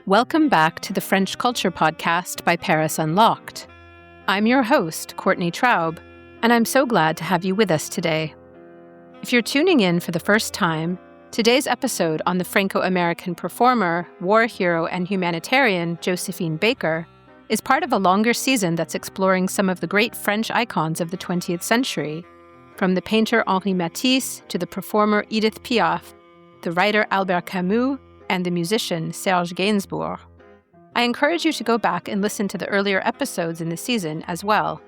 Welcome back to the French Culture Podcast by Paris Unlocked. I'm your host, Courtney Traub, and I'm so glad to have you with us today. If you're tuning in for the first time, today's episode on the Franco-American performer, war hero, and humanitarian Josephine Baker is part of a longer season that's exploring some of the great French icons of the 20th century, from the painter Henri Matisse to the performer Edith Piaf, the writer Albert Camus, and the musician Serge Gainsbourg. I encourage you to go back and listen to the earlier episodes in the season as well.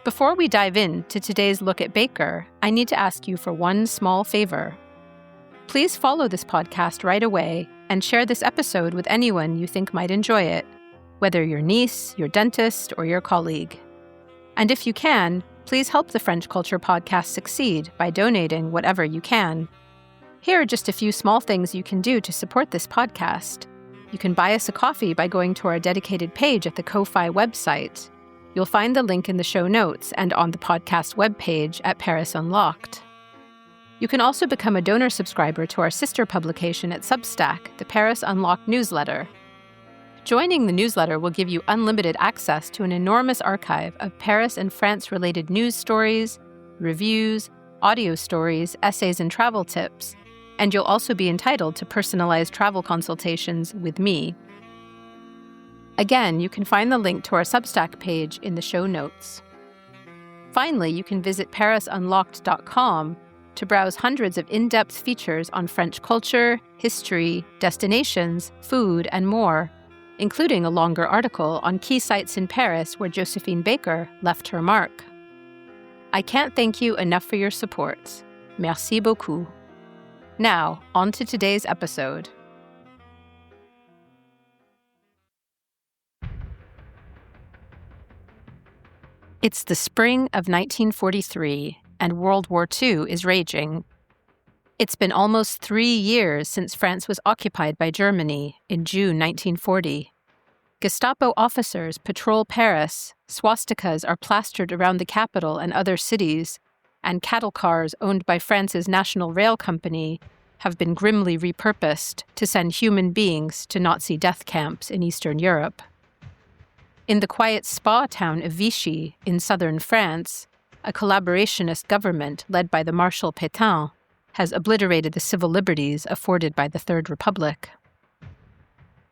Before we dive into today's look at Baker, I need to ask you for one small favor. Please follow this podcast right away and share this episode with anyone you think might enjoy it, whether your niece, your dentist, or your colleague. And if you can, please help the French Culture Podcast succeed by donating whatever you can. Here are just a few small things you can do to support this podcast. You can buy us a coffee by going to our dedicated page at the Ko-Fi website. You'll find the link in the show notes and on the podcast webpage at Paris Unlocked. You can also become a donor subscriber to our sister publication at Substack, the Paris Unlocked newsletter. Joining the newsletter will give you unlimited access to an enormous archive of Paris and France-related news stories, reviews, audio stories, essays, and travel tips, and you'll also be entitled to personalized travel consultations with me. Again, you can find the link to our Substack page in the show notes. Finally, you can visit parisunlocked.com to browse hundreds of in-depth features on French culture, history, destinations, food, and more, including a longer article on key sites in Paris where Josephine Baker left her mark. I can't thank you enough for your support. Merci beaucoup. Now, on to today's episode. It's the spring of 1943, and World War II is raging. It's been almost 3 years since France was occupied by Germany in June 1940. Gestapo officers patrol Paris, swastikas are plastered around the capital and other cities, and cattle cars owned by France's National Rail Company have been grimly repurposed to send human beings to Nazi death camps in Eastern Europe. In the quiet spa town of Vichy in southern France, a collaborationist government led by the Marshal Pétain has obliterated the civil liberties afforded by the Third Republic.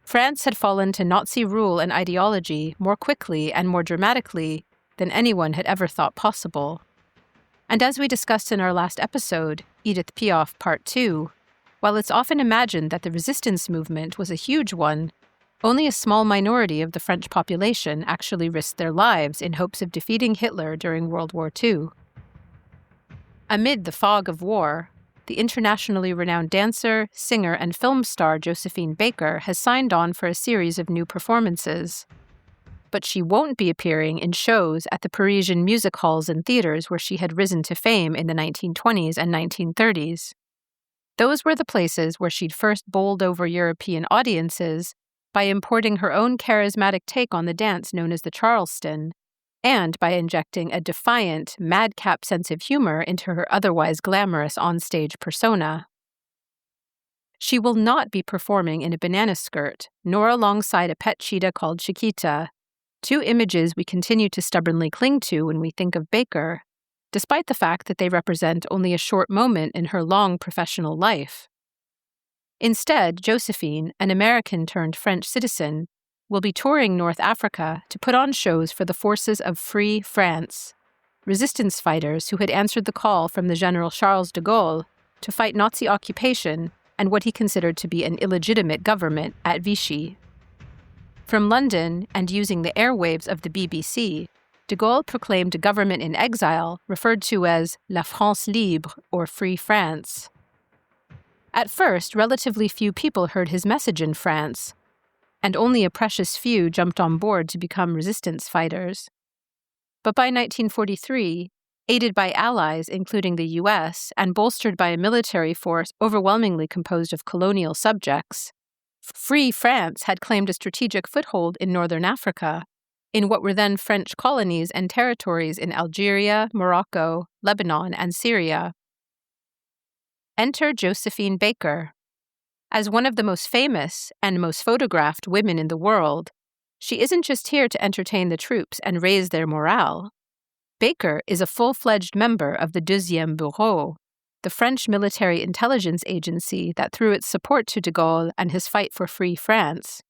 France had fallen to Nazi rule and ideology more quickly and more dramatically than anyone had ever thought possible. And as we discussed in our last episode, Edith Piaf Part 2, while it's often imagined that the resistance movement was a huge one, only a small minority of the French population actually risked their lives in hopes of defeating Hitler during World War II. Amid the fog of war, the internationally renowned dancer, singer, and film star Josephine Baker has signed on for a series of new performances. But she won't be appearing in shows at the Parisian music halls and theaters where she had risen to fame in the 1920s and 1930s. Those were the places where she'd first bowled over European audiences by importing her own charismatic take on the dance known as the Charleston, and by injecting a defiant, madcap sense of humor into her otherwise glamorous onstage persona. She will not be performing in a banana skirt, nor alongside a pet cheetah called Chiquita, two images we continue to stubbornly cling to when we think of Baker, despite the fact that they represent only a short moment in her long professional life. Instead, Josephine, an American-turned-French citizen, will be touring North Africa to put on shows for the forces of Free France, resistance fighters who had answered the call from the General Charles de Gaulle to fight Nazi occupation and what he considered to be an illegitimate government at Vichy. From London, and using the airwaves of the BBC, de Gaulle proclaimed a government in exile referred to as La France Libre, or Free France. At first, relatively few people heard his message in France, and only a precious few jumped on board to become resistance fighters. But by 1943, aided by allies including the US and bolstered by a military force overwhelmingly composed of colonial subjects, Free France had claimed a strategic foothold in northern Africa, in what were then French colonies and territories in Algeria, Morocco, Lebanon, and Syria. Enter Josephine Baker. As one of the most famous and most photographed women in the world, she isn't just here to entertain the troops and raise their morale. Baker is a full-fledged member of the Deuxième Bureau, the French military intelligence agency that threw its support to de Gaulle and his fight for free France.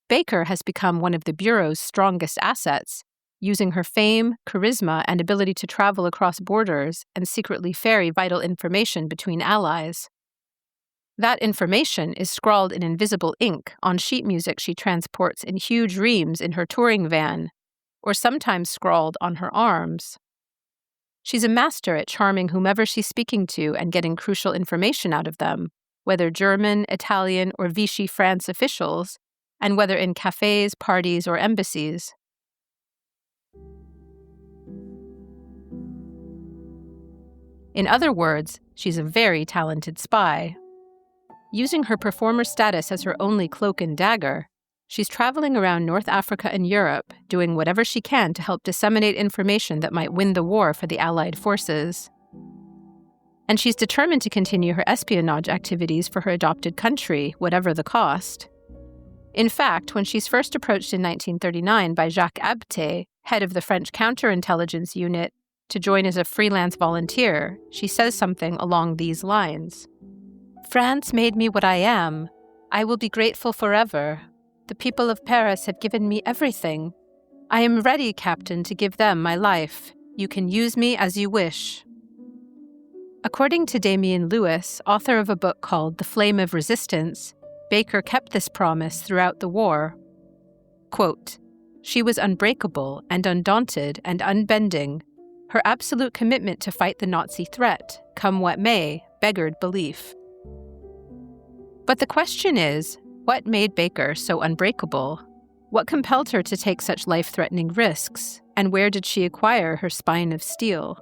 Baker has become one of the Bureau's strongest assets, using her fame, charisma, and ability to travel across borders and secretly ferry vital information between allies. That information is scrawled in invisible ink on sheet music she transports in huge reams in her touring van, or sometimes scrawled on her arms. She's a master at charming whomever she's speaking to and getting crucial information out of them, whether German, Italian, or Vichy France officials, and whether in cafes, parties, or embassies. In other words, she's a very talented spy. Using her performer status as her only cloak and dagger, she's traveling around North Africa and Europe, doing whatever she can to help disseminate information that might win the war for the Allied forces. And she's determined to continue her espionage activities for her adopted country, whatever the cost. In fact, when she's first approached in 1939 by Jacques Abté, head of the French counterintelligence unit, to join as a freelance volunteer, she says something along these lines. "France made me what I am. I will be grateful forever. The people of Paris have given me everything. I am ready, Captain, to give them my life. You can use me as you wish." According to Damien Lewis, author of a book called The Flame of Resistance, Baker kept this promise throughout the war. Quote, "She was unbreakable and undaunted and unbending. Her absolute commitment to fight the Nazi threat, come what may, beggared belief." But the question is, what made Baker so unbreakable? What compelled her to take such life-threatening risks? And where did she acquire her spine of steel?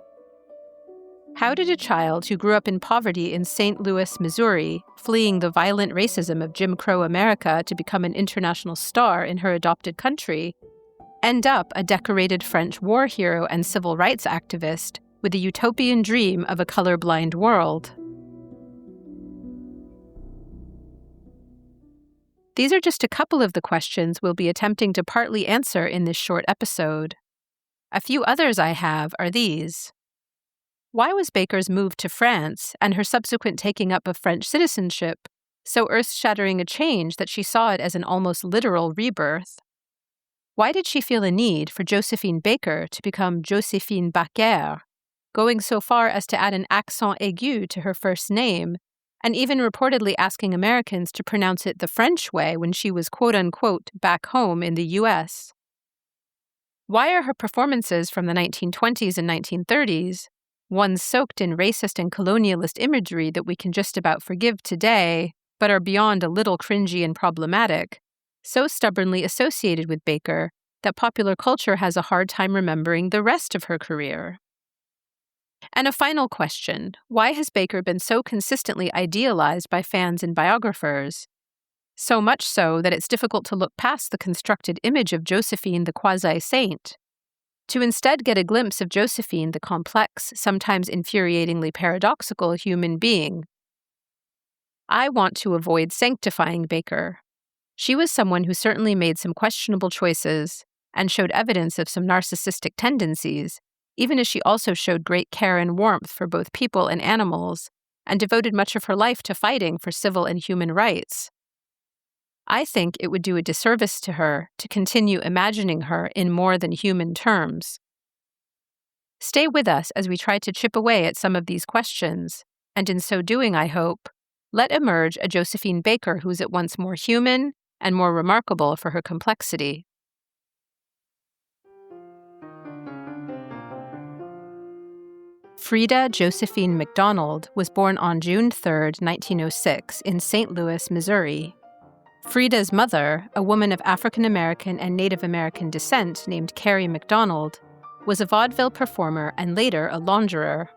How did a child who grew up in poverty in St. Louis, Missouri, fleeing the violent racism of Jim Crow America to become an international star in her adopted country, end up a decorated French war hero and civil rights activist with a utopian dream of a colorblind world? These are just a couple of the questions we'll be attempting to partly answer in this short episode. A few others I have are these. Why was Baker's move to France and her subsequent taking up of French citizenship so earth-shattering a change that she saw it as an almost literal rebirth? Why did she feel a need for Josephine Baker to become Josephine Baker, going so far as to add an accent aigu to her first name, and even reportedly asking Americans to pronounce it the French way when she was quote-unquote back home in the U.S.? Why are her performances from the 1920s and 1930s, ones soaked in racist and colonialist imagery that we can just about forgive today, but are beyond a little cringy and problematic, so stubbornly associated with Baker that popular culture has a hard time remembering the rest of her career? And a final question, why has Baker been so consistently idealized by fans and biographers? So much so that it's difficult to look past the constructed image of Josephine the quasi-saint, to instead get a glimpse of Josephine the complex, sometimes infuriatingly paradoxical human being. I want to avoid sanctifying Baker. She was someone who certainly made some questionable choices and showed evidence of some narcissistic tendencies, even as she also showed great care and warmth for both people and animals, and devoted much of her life to fighting for civil and human rights. I think it would do a disservice to her to continue imagining her in more than human terms. Stay with us as we try to chip away at some of these questions, and in so doing, I hope, let emerge a Josephine Baker who's at once more human and more remarkable for her complexity. Frida Josephine McDonald was born on June 3, 1906, in St. Louis, Missouri. Frida's mother, a woman of African American and Native American descent named Carrie McDonald, was a vaudeville performer and later a launderer.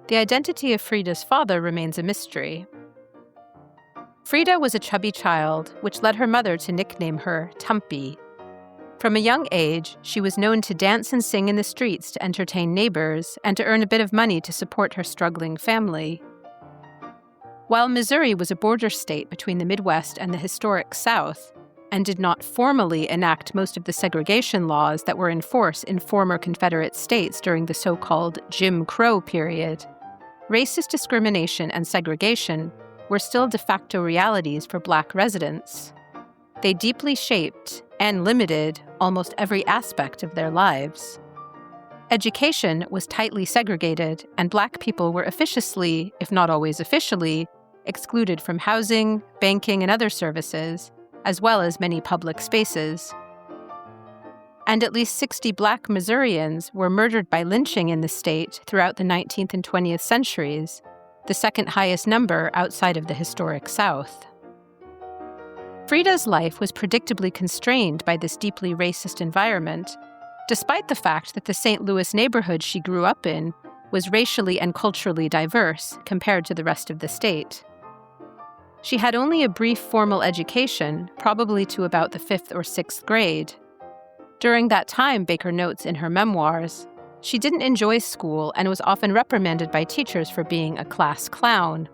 The identity of Frida's father remains a mystery. Frida was a chubby child, which led her mother to nickname her Tumpy. From a young age, she was known to dance and sing in the streets to entertain neighbors and to earn a bit of money to support her struggling family. While Missouri was a border state between the Midwest and the historic South, and did not formally enact most of the segregation laws that were in force in former Confederate states during the so-called Jim Crow period, racist discrimination and segregation were still de facto realities for Black residents. They deeply shaped and limited almost every aspect of their lives. Education was tightly segregated, and Black people were officiously, if not always officially, excluded from housing, banking, and other services, as well as many public spaces. And at least 60 Black Missourians were murdered by lynching in the state throughout the 19th and 20th centuries, the second highest number outside of the historic South. Frida's life was predictably constrained by this deeply racist environment, despite the fact that the St. Louis neighborhood she grew up in was racially and culturally diverse compared to the rest of the state. She had only a brief formal education, probably to about the 5th or 6th grade. During that time, Baker notes in her memoirs, she didn't enjoy school and was often reprimanded by teachers for being a class clown.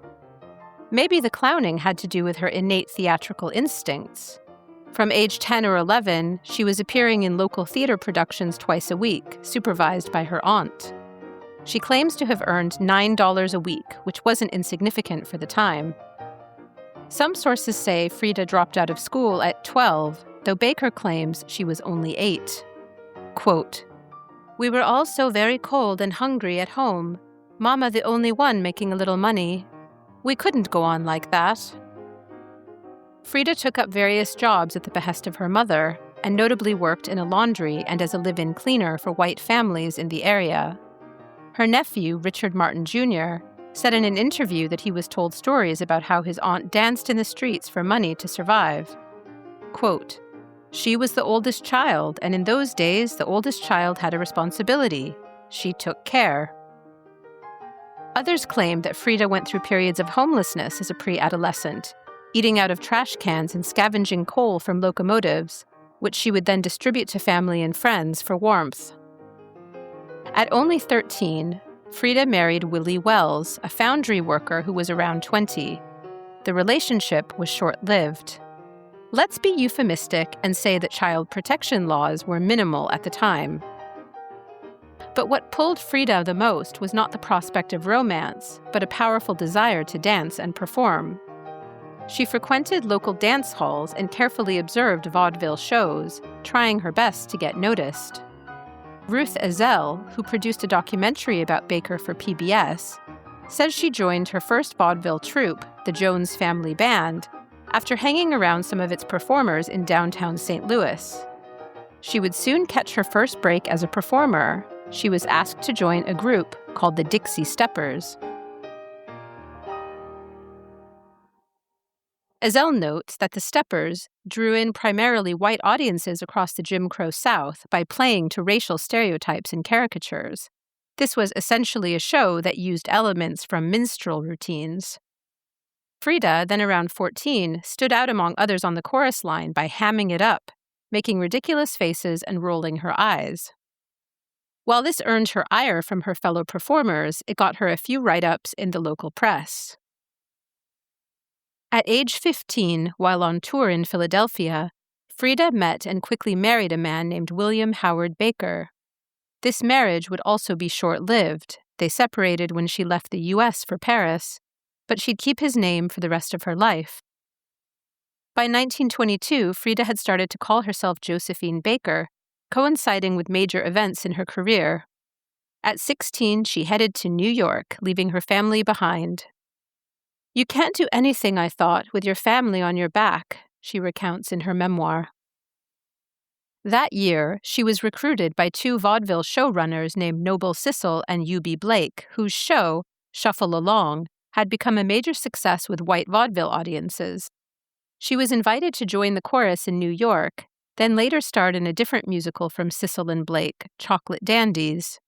Maybe the clowning had to do with her innate theatrical instincts. From age 10 or 11, she was appearing in local theater productions twice a week, supervised by her aunt. She claims to have earned $9 a week, which wasn't insignificant for the time. Some sources say Frida dropped out of school at 12, though Baker claims she was only 8. Quote, "We were all so very cold and hungry at home. Mama the only one making a little money. We couldn't go on like that." Frida took up various jobs at the behest of her mother, and notably worked in a laundry and as a live-in cleaner for white families in the area. Her nephew, Richard Martin Jr., said in an interview that he was told stories about how his aunt danced in the streets for money to survive. Quote, "She was the oldest child, and in those days, the oldest child had a responsibility. She took care." Others claim that Frida went through periods of homelessness as a pre-adolescent, eating out of trash cans and scavenging coal from locomotives, which she would then distribute to family and friends for warmth. At only 13, Frida married Willie Wells, a foundry worker who was around 20. The relationship was short-lived. Let's be euphemistic and say that child protection laws were minimal at the time. But what pulled Frida the most was not the prospect of romance, but a powerful desire to dance and perform. She frequented local dance halls and carefully observed vaudeville shows, trying her best to get noticed. Ruth Ezell, who produced a documentary about Baker for PBS, says she joined her first vaudeville troupe, the Jones Family Band, after hanging around some of its performers in downtown St. Louis. She would soon catch her first break as a performer. She was asked to join a group called the Dixie Steppers. Ezell notes that the Steppers drew in primarily white audiences across the Jim Crow South by playing to racial stereotypes and caricatures. This was essentially a show that used elements from minstrel routines. Frida, then around 14, stood out among others on the chorus line by hamming it up, making ridiculous faces and rolling her eyes. While this earned her ire from her fellow performers, it got her a few write-ups in the local press. At age 15, while on tour in Philadelphia, Frida met and quickly married a man named William Howard Baker. This marriage would also be short-lived. They separated when she left the U.S. for Paris, but she'd keep his name for the rest of her life. By 1922, Frida had started to call herself Josephine Baker, coinciding with major events in her career. At 16, she headed to New York, leaving her family behind. "You can't do anything, I thought, with your family on your back," she recounts in her memoir. That year, she was recruited by two vaudeville showrunners named Noble Sissel and U.B. Blake, whose show, Shuffle Along, had become a major success with white vaudeville audiences. She was invited to join the chorus in New York, then later starred in a different musical from Sissel and Blake, Chocolate Dandies.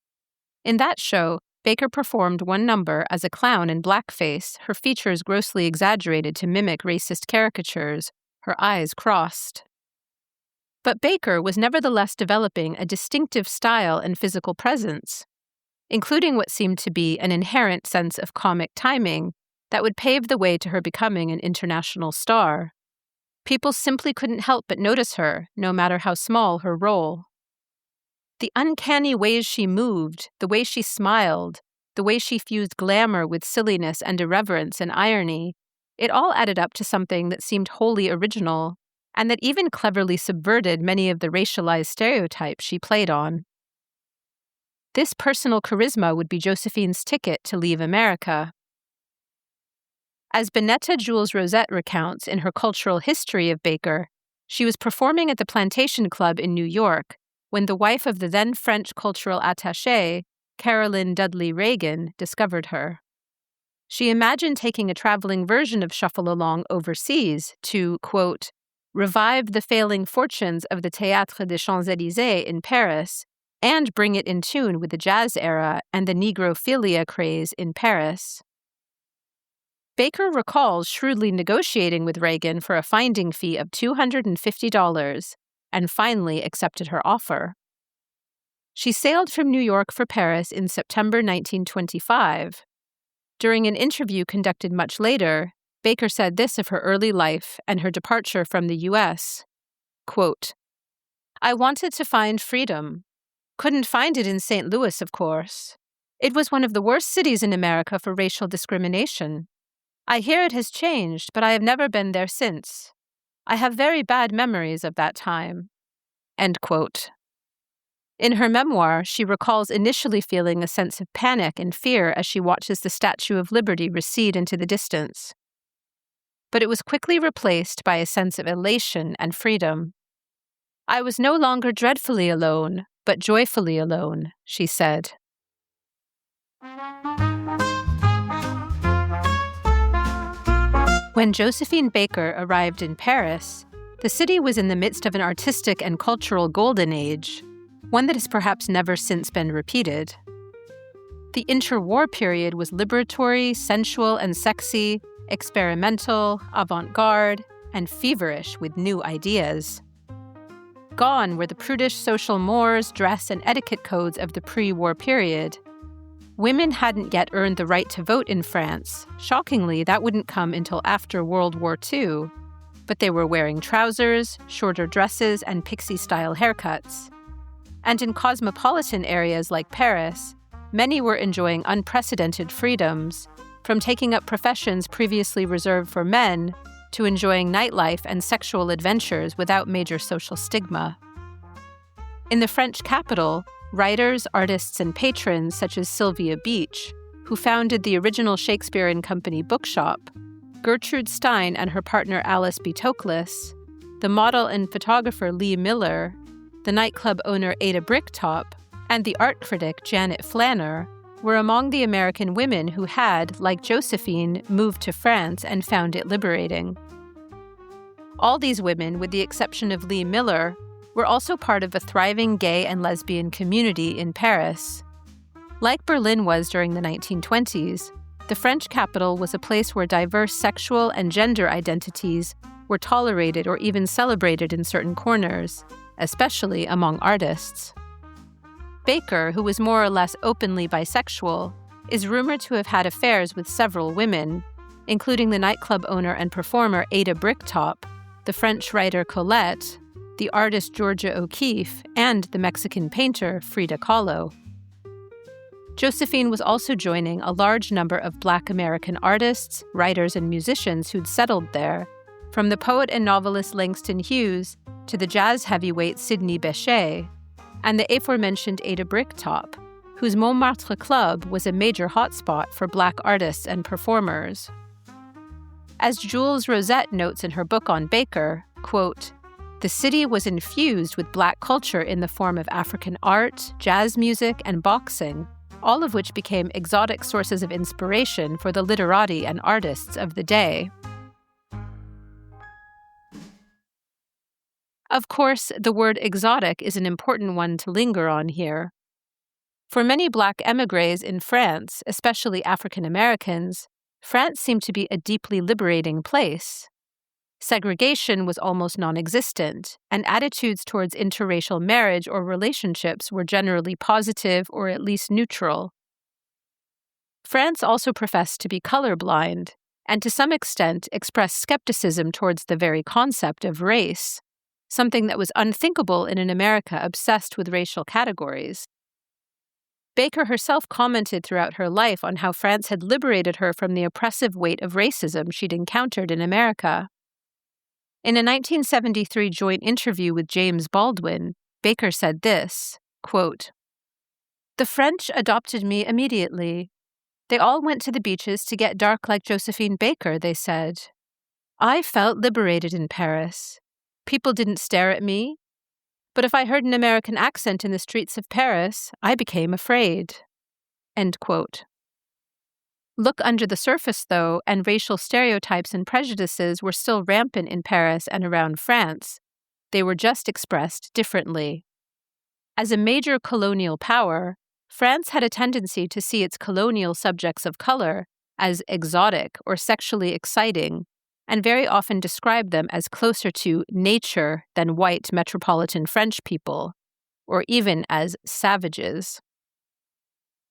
In that show, Baker performed one number as a clown in blackface, her features grossly exaggerated to mimic racist caricatures, her eyes crossed. But Baker was nevertheless developing a distinctive style and physical presence. Including what seemed to be an inherent sense of comic timing, that would pave the way to her becoming an international star. People simply couldn't help but notice her, no matter how small her role. The uncanny ways she moved, the way she smiled, the way she fused glamour with silliness and irreverence and irony, it all added up to something that seemed wholly original, and that even cleverly subverted many of the racialized stereotypes she played on. This personal charisma would be Josephine's ticket to leave America. As Bonnetta Jules Rosette recounts in her cultural history of Baker, she was performing at the Plantation Club in New York when the wife of the then French cultural attaché, Caroline Dudley Reagan, discovered her. She imagined taking a traveling version of Shuffle Along overseas to, quote, revive the failing fortunes of the Théâtre des Champs-Élysées in Paris and bring it in tune with the jazz era and the negrophilia craze in Paris. Baker recalls shrewdly negotiating with Reagan for a finding fee of $250 and finally accepted her offer. She sailed from New York for Paris in September 1925. During an interview conducted much later, Baker said this of her early life and her departure from the U.S., quote, I wanted to find freedom. Couldn't find it in St. Louis, of course. It was one of the worst cities in America for racial discrimination. I hear it has changed, but I have never been there since. I have very bad memories of that time. End quote. In her memoir, she recalls initially feeling a sense of panic and fear as she watches the Statue of Liberty recede into the distance. But it was quickly replaced by a sense of elation and freedom. I was no longer dreadfully alone, but joyfully alone, she said. When Josephine Baker arrived in Paris, the city was in the midst of an artistic and cultural golden age, one that has perhaps never since been repeated. The interwar period was liberatory, sensual and sexy, experimental, avant-garde, and feverish with new ideas. Gone were the prudish social mores, dress, and etiquette codes of the pre-war period. Women hadn't yet earned the right to vote in France. Shockingly, that wouldn't come until after World War II. But they were wearing trousers, shorter dresses, and pixie-style haircuts. And in cosmopolitan areas like Paris, many were enjoying unprecedented freedoms, from taking up professions previously reserved for men to enjoying nightlife and sexual adventures without major social stigma. In the French capital, writers, artists, and patrons such as Sylvia Beach, who founded the original Shakespeare and Company bookshop, Gertrude Stein and her partner Alice B. Toklas, the model and photographer Lee Miller, the nightclub owner Ada Bricktop, and the art critic Janet Flanner were among the American women who had, like Josephine, moved to France and found it liberating. All these women, with the exception of Lee Miller, were also part of a thriving gay and lesbian community in Paris. Like Berlin was during the 1920s, the French capital was a place where diverse sexual and gender identities were tolerated or even celebrated in certain corners, especially among artists. Baker, who was more or less openly bisexual, is rumored to have had affairs with several women, including the nightclub owner and performer Ada Bricktop, the French writer Colette, the artist Georgia O'Keeffe, and the Mexican painter Frida Kahlo. Josephine was also joining a large number of Black American artists, writers, and musicians who'd settled there, from the poet and novelist Langston Hughes to the jazz heavyweight Sidney Bechet, and the aforementioned Ada Bricktop, whose Montmartre Club was a major hotspot for Black artists and performers. As Jules Rosette notes in her book on Baker, quote, the city was infused with Black culture in the form of African art, jazz music, and boxing, all of which became exotic sources of inspiration for the literati and artists of the day. Of course, the word exotic is an important one to linger on here. For many Black émigrés in France, especially African Americans, France seemed to be a deeply liberating place. Segregation was almost non-existent, and attitudes towards interracial marriage or relationships were generally positive or at least neutral. France also professed to be colorblind, and to some extent expressed skepticism towards the very concept of race, something that was unthinkable in an America obsessed with racial categories. Baker herself commented throughout her life on how France had liberated her from the oppressive weight of racism she'd encountered in America. In a 1973 joint interview with James Baldwin, Baker said this, quote, "The French adopted me immediately. They all went to the beaches to get dark like Josephine Baker, they said. I felt liberated in Paris. People didn't stare at me. But if I heard an American accent in the streets of Paris, I became afraid." End quote. Look under the surface, though, and racial stereotypes and prejudices were still rampant in Paris and around France. They were just expressed differently. As a major colonial power, France had a tendency to see its colonial subjects of color as exotic or sexually exciting, and very often described them as closer to nature than white metropolitan French people, or even as savages.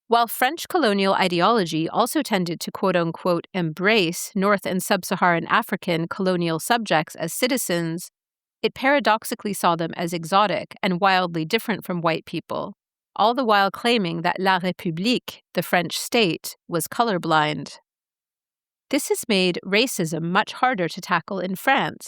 While French colonial ideology also tended to quote-unquote embrace North and Sub-Saharan African colonial subjects as citizens, it paradoxically saw them as exotic and wildly different from white people, all the while claiming that La République, the French state, was colorblind. This has made racism much harder to tackle in France.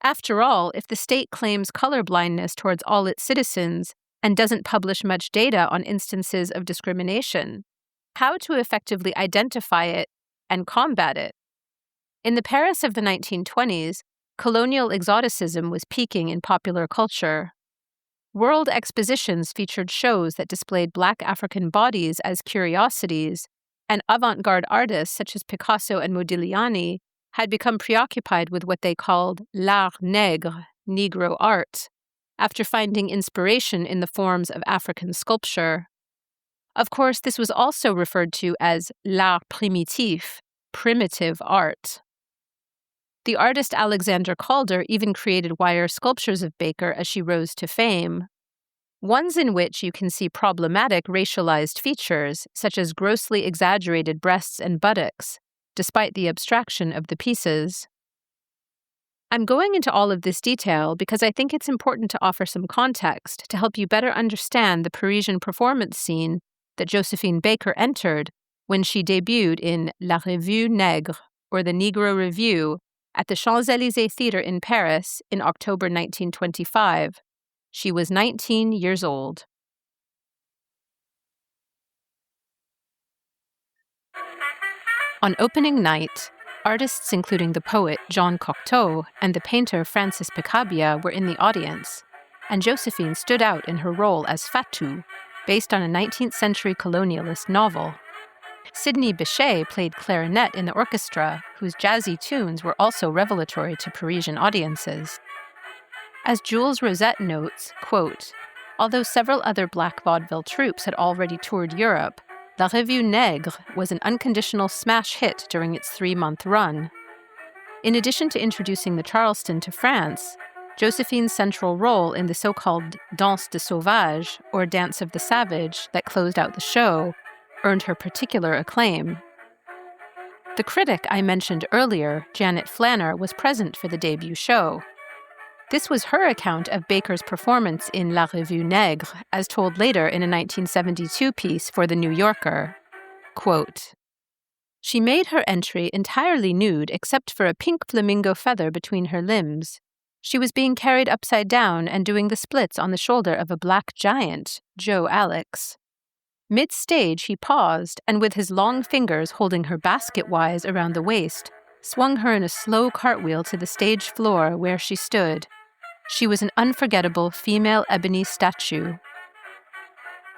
After all, if the state claims colorblindness towards all its citizens and doesn't publish much data on instances of discrimination, how to effectively identify it and combat it? In the Paris of the 1920s, colonial exoticism was peaking in popular culture. World expositions featured shows that displayed Black African bodies as curiosities, and avant-garde artists such as Picasso and Modigliani had become preoccupied with what they called l'art nègre, Negro art, after finding inspiration in the forms of African sculpture. Of course, this was also referred to as l'art primitif, primitive art. The artist Alexander Calder even created wire sculptures of Baker as she rose to fame, ones in which you can see problematic racialized features, such as grossly exaggerated breasts and buttocks, despite the abstraction of the pieces. I'm going into all of this detail because I think it's important to offer some context to help you better understand the Parisian performance scene that Josephine Baker entered when she debuted in La Revue Nègre, or the Negro Review, at the Champs-Élysées Theatre in Paris in October 1925. She was 19 years old. On opening night, artists including the poet Jean Cocteau and the painter Francis Picabia were in the audience, and Josephine stood out in her role as Fatou, based on a 19th century colonialist novel. Sidney Bechet played clarinet in the orchestra, whose jazzy tunes were also revelatory to Parisian audiences. As Jules Rosette notes, quote, "Although several other black vaudeville troupes had already toured Europe, La Revue Nègre was an unconditional smash hit during its 3-month run. In addition to introducing the Charleston to France, Josephine's central role in the so-called Danse de Sauvage, or Dance of the Savage, that closed out the show, earned her particular acclaim. The critic I mentioned earlier, Janet Flanner, was present for the debut show. This was her account of Baker's performance in La Revue Nègre, as told later in a 1972 piece for The New Yorker. Quote, "She made her entry entirely nude except for a pink flamingo feather between her limbs. She was being carried upside down and doing the splits on the shoulder of a black giant, Joe Alex. Mid-stage, he paused, and with his long fingers holding her basket-wise around the waist, swung her in a slow cartwheel to the stage floor where she stood. She was an unforgettable female ebony statue."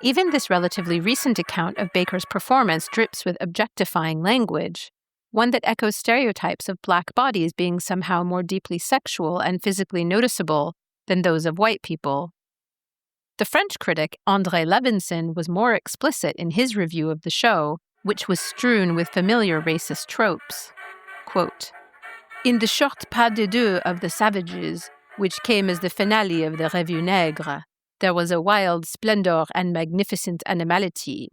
Even this relatively recent account of Baker's performance drips with objectifying language, one that echoes stereotypes of black bodies being somehow more deeply sexual and physically noticeable than those of white people. The French critic André Levinson was more explicit in his review of the show, which was strewn with familiar racist tropes. Quote, "In the short pas de deux of the Savages, which came as the finale of the Revue Nègre, there was a wild splendor and magnificent animality.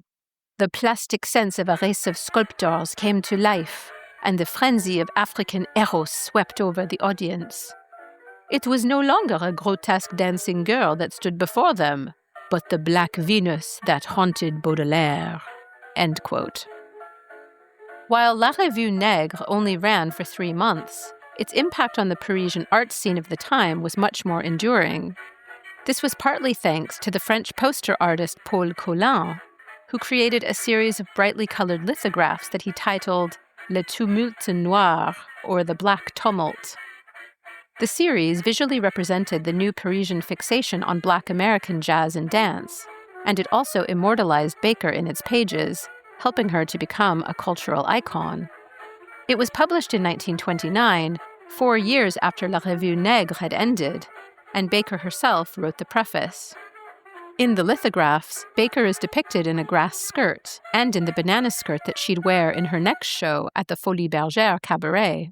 The plastic sense of a race of sculptors came to life, and the frenzy of African eros swept over the audience. It was no longer a grotesque dancing girl that stood before them, but the Black Venus that haunted Baudelaire." End quote. While La Revue Nègre only ran for 3 months, its impact on the Parisian art scene of the time was much more enduring. This was partly thanks to the French poster artist Paul Colin, who created a series of brightly colored lithographs that he titled Le Tumulte Noir, or The Black Tumult. The series visually represented the new Parisian fixation on Black American jazz and dance, and it also immortalized Baker in its pages, helping her to become a cultural icon. It was published in 1929, 4 years after La Revue Nègre had ended, and Baker herself wrote the preface. In the lithographs, Baker is depicted in a grass skirt and in the banana skirt that she'd wear in her next show at the Folies Bergère Cabaret.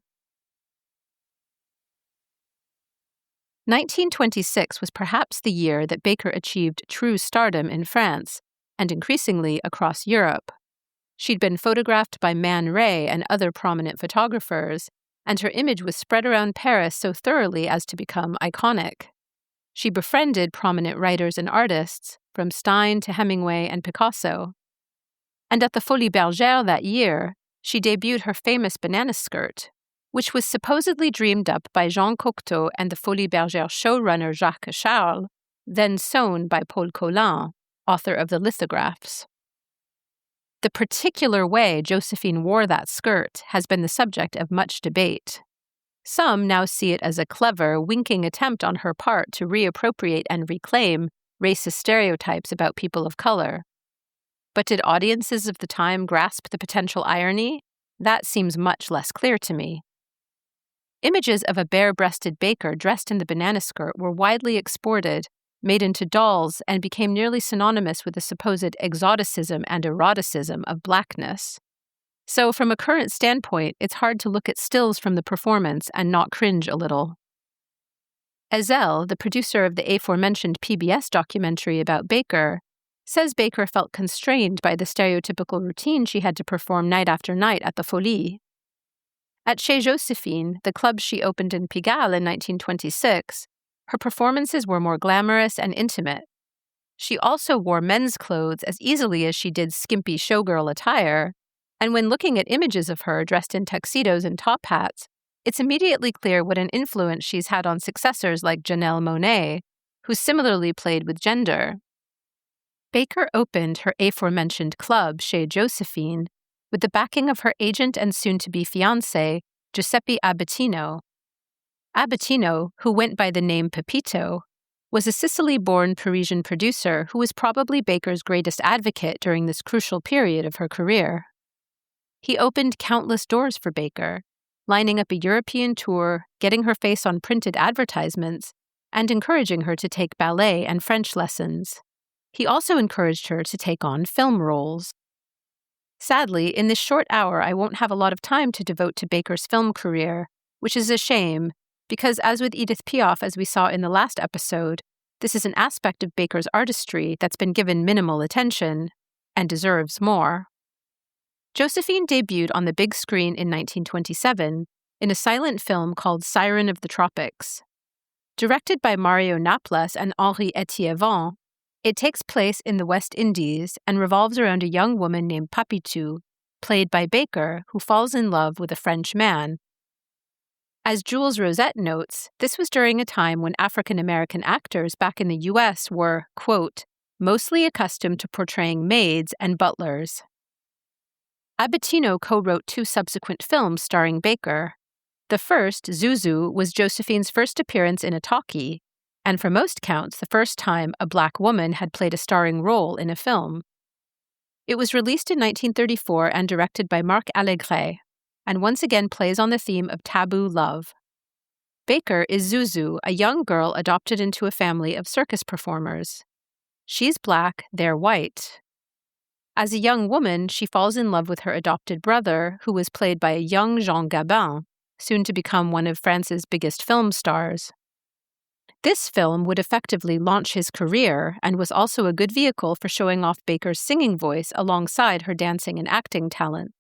1926 was perhaps the year that Baker achieved true stardom in France, and increasingly across Europe. She'd been photographed by Man Ray and other prominent photographers, and her image was spread around Paris so thoroughly as to become iconic. She befriended prominent writers and artists, from Stein to Hemingway and Picasso. And at the Folies Bergère that year, she debuted her famous banana skirt, which was supposedly dreamed up by Jean Cocteau and the Folies Bergère showrunner Jacques Charles, then sewn by Paul Colin, author of the lithographs. The particular way Josephine wore that skirt has been the subject of much debate. Some now see it as a clever, winking attempt on her part to reappropriate and reclaim racist stereotypes about people of color. But did audiences of the time grasp the potential irony? That seems much less clear to me. Images of a bare-breasted Baker dressed in the banana skirt were widely exported, made into dolls, and became nearly synonymous with the supposed exoticism and eroticism of blackness. So from a current standpoint, it's hard to look at stills from the performance and not cringe a little. Ezel, the producer of the aforementioned PBS documentary about Baker, says Baker felt constrained by the stereotypical routine she had to perform night after night at the Folies. At Chez Josephine, the club she opened in Pigalle in 1926, her performances were more glamorous and intimate. She also wore men's clothes as easily as she did skimpy showgirl attire, and when looking at images of her dressed in tuxedos and top hats, it's immediately clear what an influence she's had on successors like Janelle Monáe, who similarly played with gender. Baker opened her aforementioned club, Chez Josephine, with the backing of her agent and soon-to-be fiancé, Giuseppe Abatino. Abatino, who went by the name Pepito, was a Sicily-born Parisian producer who was probably Baker's greatest advocate during this crucial period of her career. He opened countless doors for Baker, lining up a European tour, getting her face on printed advertisements, and encouraging her to take ballet and French lessons. He also encouraged her to take on film roles. Sadly, in this short hour, I won't have a lot of time to devote to Baker's film career, which is a shame, because as with Edith Piaf, as we saw in the last episode, this is an aspect of Baker's artistry that's been given minimal attention and deserves more. Josephine debuted on the big screen in 1927 in a silent film called Siren of the Tropics. Directed by Mario Naples and Henri Etiévant, it takes place in the West Indies and revolves around a young woman named Papitou, played by Baker, who falls in love with a French man. As Jules Rosette notes, this was during a time when African-American actors back in the U.S. were, quote, mostly accustomed to portraying maids and butlers. Abatino co-wrote 2 subsequent films starring Baker. The first, Zuzu, was Josephine's first appearance in a talkie, and for most counts, the first time a black woman had played a starring role in a film. It was released in 1934 and directed by Marc Allégret, and once again plays on the theme of taboo love. Baker is Zuzu, a young girl adopted into a family of circus performers. She's black, they're white. As a young woman, she falls in love with her adopted brother, who was played by a young Jean Gabin, soon to become one of France's biggest film stars. This film would effectively launch his career and was also a good vehicle for showing off Baker's singing voice alongside her dancing and acting talent.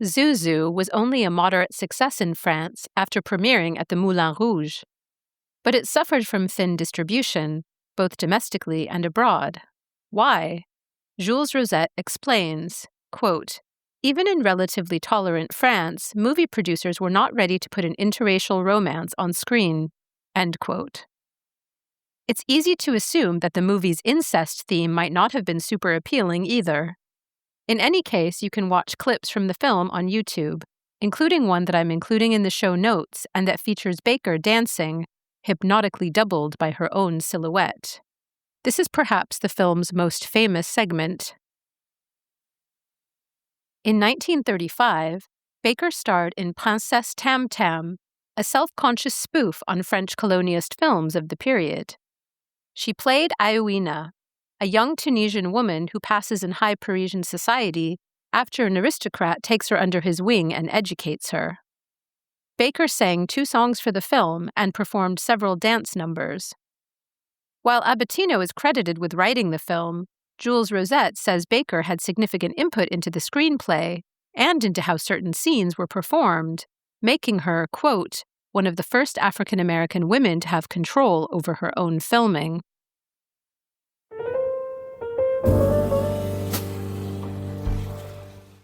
Zuzu was only a moderate success in France after premiering at the Moulin Rouge, but it suffered from thin distribution, both domestically and abroad. Why? Jules Rosette explains, quote, "Even in relatively tolerant France, movie producers were not ready to put an interracial romance on screen," end quote. It's easy to assume that the movie's incest theme might not have been super appealing either. In any case, you can watch clips from the film on YouTube, including one that I'm including in the show notes and that features Baker dancing, hypnotically doubled by her own silhouette. This is perhaps the film's most famous segment. In 1935, Baker starred in Princesse Tam Tam, a self-conscious spoof on French colonialist films of the period. She played Aouina, a young Tunisian woman who passes in high Parisian society after an aristocrat takes her under his wing and educates her. Baker sang 2 songs for the film and performed several dance numbers. While Abatino is credited with writing the film, Jules Rosette says Baker had significant input into the screenplay and into how certain scenes were performed, making her, quote, one of the first African American women to have control over her own filming.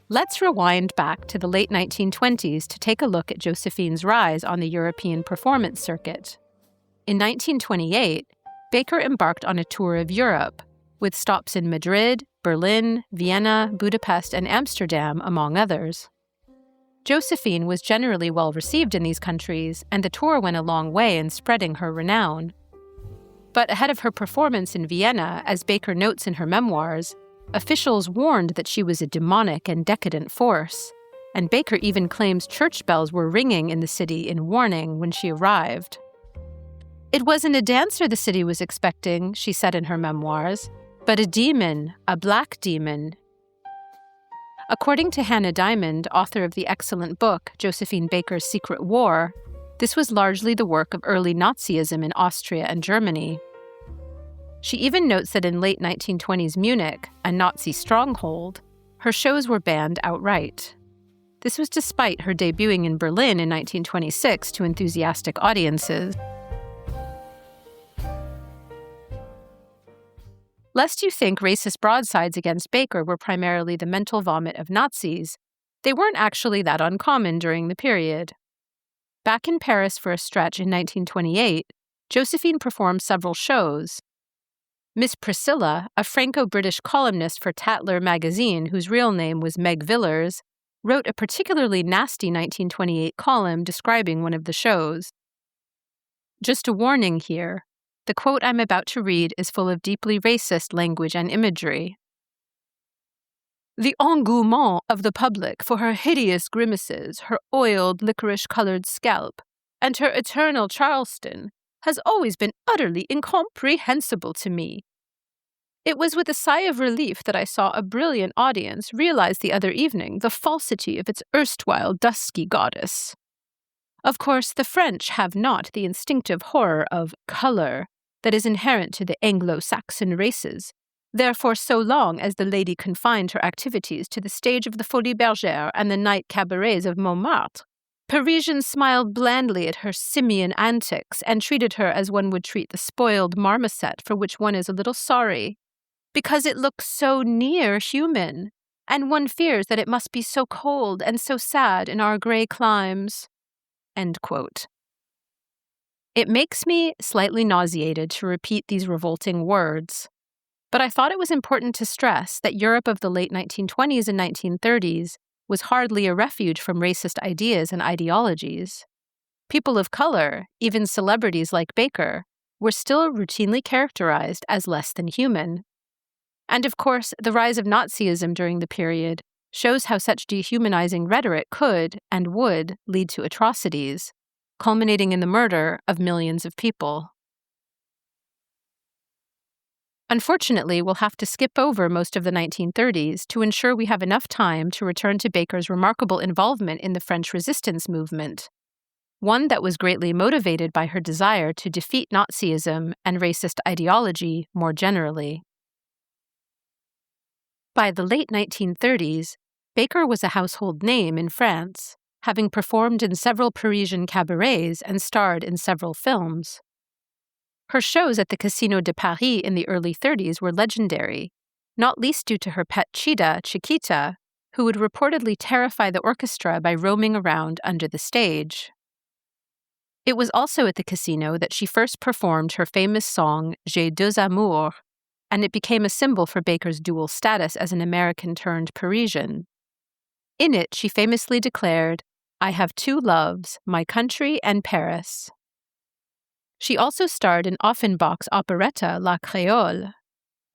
Let's rewind back to the late 1920s to take a look at Josephine's rise on the European performance circuit. In 1928, Baker embarked on a tour of Europe, with stops in Madrid, Berlin, Vienna, Budapest, and Amsterdam, among others. Josephine was generally well received in these countries, and the tour went a long way in spreading her renown. But ahead of her performance in Vienna, as Baker notes in her memoirs, officials warned that she was a demonic and decadent force, and Baker even claims church bells were ringing in the city in warning when she arrived. "It wasn't a dancer the city was expecting," she said in her memoirs, "but a demon, a black demon." According to Hannah Diamond, author of the excellent book Josephine Baker's Secret War, this was largely the work of early Nazism in Austria and Germany. She even notes that in late 1920s Munich, a Nazi stronghold, her shows were banned outright. This was despite her debuting in Berlin in 1926 to enthusiastic audiences. Lest you think racist broadsides against Baker were primarily the mental vomit of Nazis, they weren't actually that uncommon during the period. Back in Paris for a stretch in 1928, Josephine performed several shows. Miss Priscilla, a Franco-British columnist for Tatler magazine whose real name was Meg Villers, wrote a particularly nasty 1928 column describing one of the shows. Just a warning here, the quote I'm about to read is full of deeply racist language and imagery. "The engouement of the public for her hideous grimaces, her oiled, licorice-colored scalp, and her eternal Charleston has always been utterly incomprehensible to me. It was with a sigh of relief that I saw a brilliant audience realize the other evening the falsity of its erstwhile dusky goddess. Of course, the French have not the instinctive horror of color that is inherent to the Anglo-Saxon races. Therefore, so long as the lady confined her activities to the stage of the Folies Bergère and the night cabarets of Montmartre, Parisians smiled blandly at her simian antics and treated her as one would treat the spoiled marmoset for which one is a little sorry, because it looks so near human, and one fears that it must be so cold and so sad in our grey climes." End quote. It makes me slightly nauseated to repeat these revolting words, but I thought it was important to stress that Europe of the late 1920s and 1930s was hardly a refuge from racist ideas and ideologies. People of color, even celebrities like Baker, were still routinely characterized as less than human. And of course, the rise of Nazism during the period shows how such dehumanizing rhetoric could and would lead to atrocities, culminating in the murder of millions of people. Unfortunately, we'll have to skip over most of the 1930s to ensure we have enough time to return to Baker's remarkable involvement in the French resistance movement, one that was greatly motivated by her desire to defeat Nazism and racist ideology more generally. By the late 1930s, Baker was a household name in France, having performed in several Parisian cabarets and starred in several films. Her shows at the Casino de Paris in the early 30s were legendary, not least due to her pet cheetah, Chiquita, who would reportedly terrify the orchestra by roaming around under the stage. It was also at the casino that she first performed her famous song J'ai deux amours, and it became a symbol for Baker's dual status as an American-turned-Parisian. In it, she famously declared, "I have two loves, my country and Paris." She also starred in Offenbach's operetta La Créole,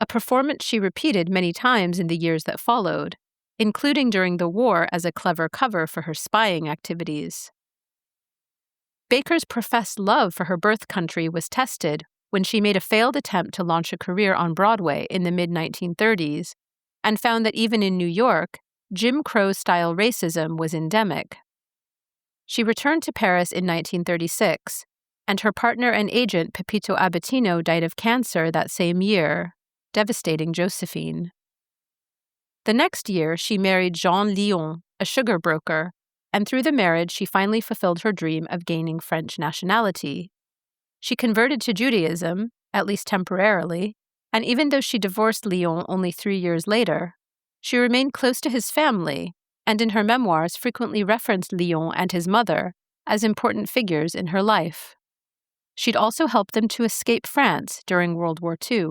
a performance she repeated many times in the years that followed, including during the war as a clever cover for her spying activities. Baker's professed love for her birth country was tested when she made a failed attempt to launch a career on Broadway in the mid-1930s and found that even in New York, Jim Crow-style racism was endemic. She returned to Paris in 1936, and her partner and agent Pepito Abatino died of cancer that same year, devastating Josephine. The next year, she married Jean Lyon, a sugar broker, and through the marriage, she finally fulfilled her dream of gaining French nationality. She converted to Judaism, at least temporarily, and even though she divorced Lyon only 3 years later, she remained close to his family, and in her memoirs frequently referenced Lyon and his mother as important figures in her life. She'd also helped them to escape France during World War II.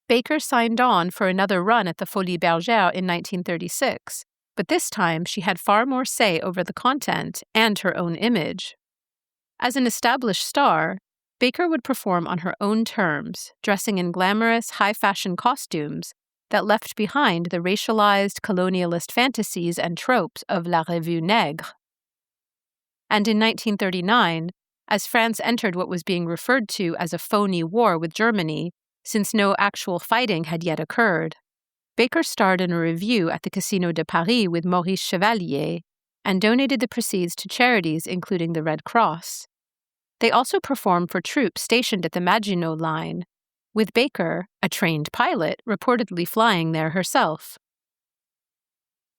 Baker signed on for another run at the Folies Bergère in 1936, but this time she had far more say over the content and her own image. As an established star, Baker would perform on her own terms, dressing in glamorous, high-fashion costumes that left behind the racialized colonialist fantasies and tropes of La Revue Nègre. And in 1939, as France entered what was being referred to as a phony war with Germany, since no actual fighting had yet occurred, Baker starred in a revue at the Casino de Paris with Maurice Chevalier and donated the proceeds to charities including the Red Cross. They also performed for troops stationed at the Maginot Line, with Baker, a trained pilot, reportedly flying there herself.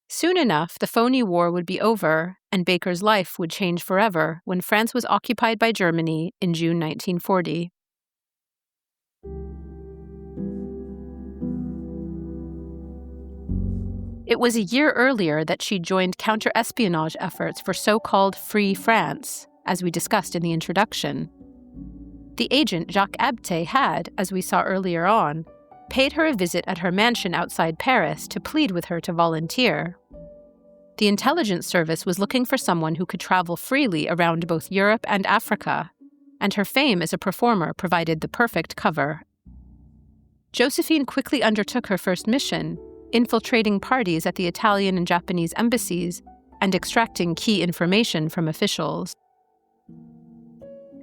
Soon enough, the phony war would be over, and Baker's life would change forever when France was occupied by Germany in June 1940. It was a year earlier that she joined counter-espionage efforts for so-called Free France, as we discussed in the introduction. The agent Jacques Abte had, as we saw earlier on, paid her a visit at her mansion outside Paris to plead with her to volunteer. The intelligence service was looking for someone who could travel freely around both Europe and Africa, and her fame as a performer provided the perfect cover. Josephine quickly undertook her first mission, infiltrating parties at the Italian and Japanese embassies and extracting key information from officials.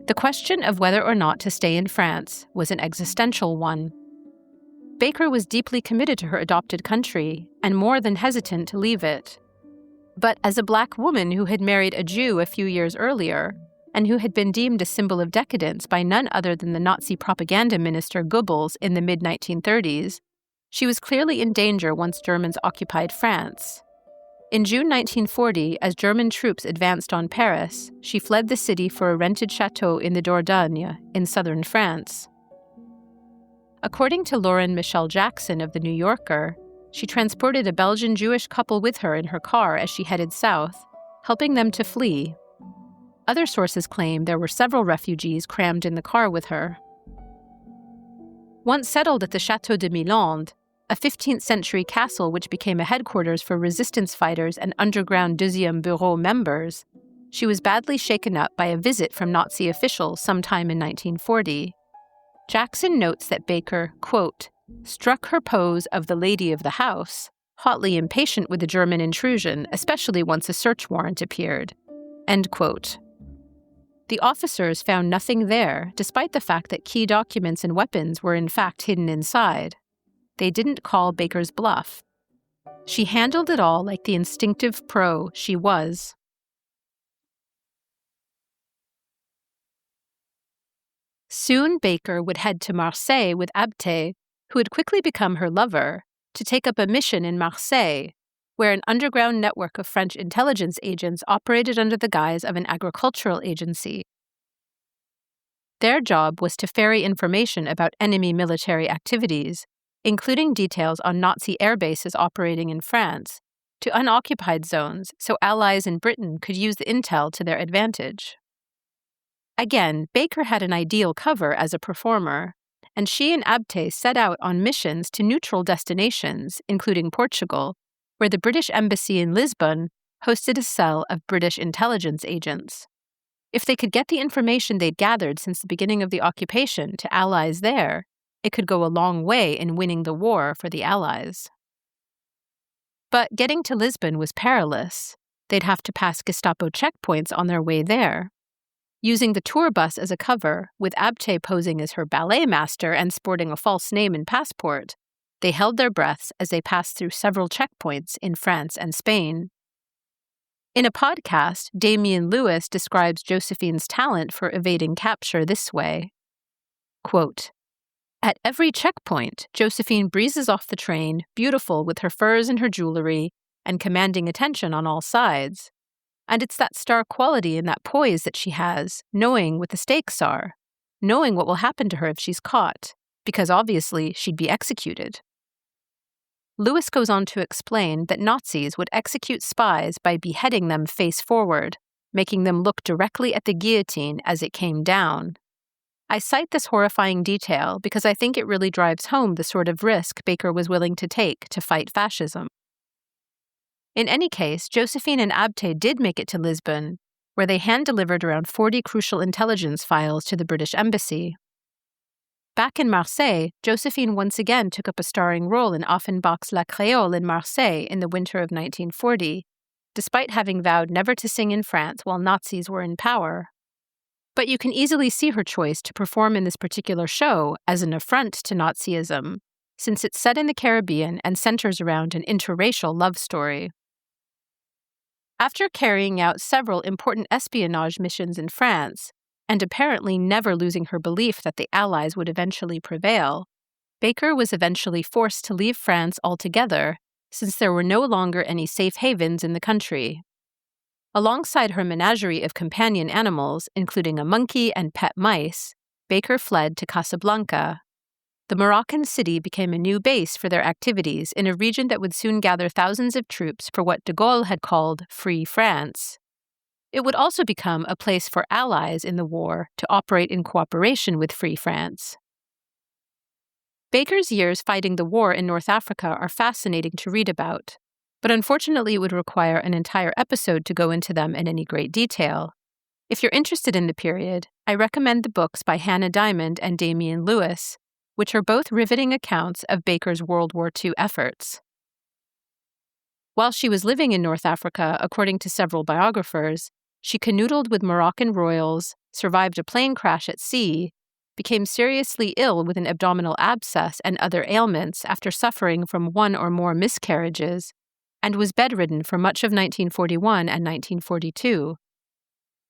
The question of whether or not to stay in France was an existential one. Baker was deeply committed to her adopted country and more than hesitant to leave it. But as a Black woman who had married a Jew a few years earlier, and who had been deemed a symbol of decadence by none other than the Nazi propaganda minister Goebbels in the mid-1930s, she was clearly in danger once Germans occupied France. In June 1940, as German troops advanced on Paris, she fled the city for a rented chateau in the Dordogne, in southern France. According to Lauren Michelle Jackson of The New Yorker, she transported a Belgian Jewish couple with her in her car as she headed south, helping them to flee. Other sources claim there were several refugees crammed in the car with her. Once settled at the Château de Milande, a 15th-century castle which became a headquarters for resistance fighters and underground Deuxième Bureau members, she was badly shaken up by a visit from Nazi officials sometime in 1940. Jackson notes that Baker, quote, struck her pose of the lady of the house, hotly impatient with the German intrusion, especially once a search warrant appeared, end quote. The officers found nothing there, despite the fact that key documents and weapons were in fact hidden inside. They didn't call Baker's bluff. She handled it all like the instinctive pro she was. Soon Baker would head to Marseille with Abte, who had quickly become her lover, to take up a mission in Marseille, where an underground network of French intelligence agents operated under the guise of an agricultural agency. Their job was to ferry information about enemy military activities, including details on Nazi air bases operating in France, to unoccupied zones so allies in Britain could use the intel to their advantage. Again, Baker had an ideal cover as a performer, and she and Abte set out on missions to neutral destinations, including Portugal, where the British Embassy in Lisbon hosted a cell of British intelligence agents. If they could get the information they'd gathered since the beginning of the occupation to allies there, it could go a long way in winning the war for the Allies. But getting to Lisbon was perilous. They'd have to pass Gestapo checkpoints on their way there. Using the tour bus as a cover, with Abte posing as her ballet master and sporting a false name and passport, they held their breaths as they passed through several checkpoints in France and Spain. In a podcast, Damian Lewis describes Josephine's talent for evading capture this way. Quote, "At every checkpoint, Josephine breezes off the train, beautiful with her furs and her jewelry, and commanding attention on all sides. And it's that star quality and that poise that she has, knowing what the stakes are, knowing what will happen to her if she's caught, because obviously she'd be executed." Lewis goes on to explain that Nazis would execute spies by beheading them face forward, making them look directly at the guillotine as it came down. I cite this horrifying detail because I think it really drives home the sort of risk Baker was willing to take to fight fascism. In any case, Josephine and Abte did make it to Lisbon, where they hand-delivered around 40 crucial intelligence files to the British Embassy. Back in Marseille, Josephine once again took up a starring role in Offenbach's La Créole in Marseille in the winter of 1940, despite having vowed never to sing in France while Nazis were in power. But you can easily see her choice to perform in this particular show as an affront to Nazism, since it's set in the Caribbean and centers around an interracial love story. After carrying out several important espionage missions in France, and apparently never losing her belief that the Allies would eventually prevail, Baker was eventually forced to leave France altogether, since there were no longer any safe havens in the country. Alongside her menagerie of companion animals, including a monkey and pet mice, Baker fled to Casablanca. The Moroccan city became a new base for their activities in a region that would soon gather thousands of troops for what de Gaulle had called Free France. It would also become a place for allies in the war to operate in cooperation with Free France. Baker's years fighting the war in North Africa are fascinating to read about, but unfortunately it would require an entire episode to go into them in any great detail. If you're interested in the period, I recommend the books by Hannah Diamond and Damian Lewis, which are both riveting accounts of Baker's World War II efforts. While she was living in North Africa, according to several biographers, she canoodled with Moroccan royals, survived a plane crash at sea, became seriously ill with an abdominal abscess and other ailments after suffering from one or more miscarriages, and was bedridden for much of 1941 and 1942.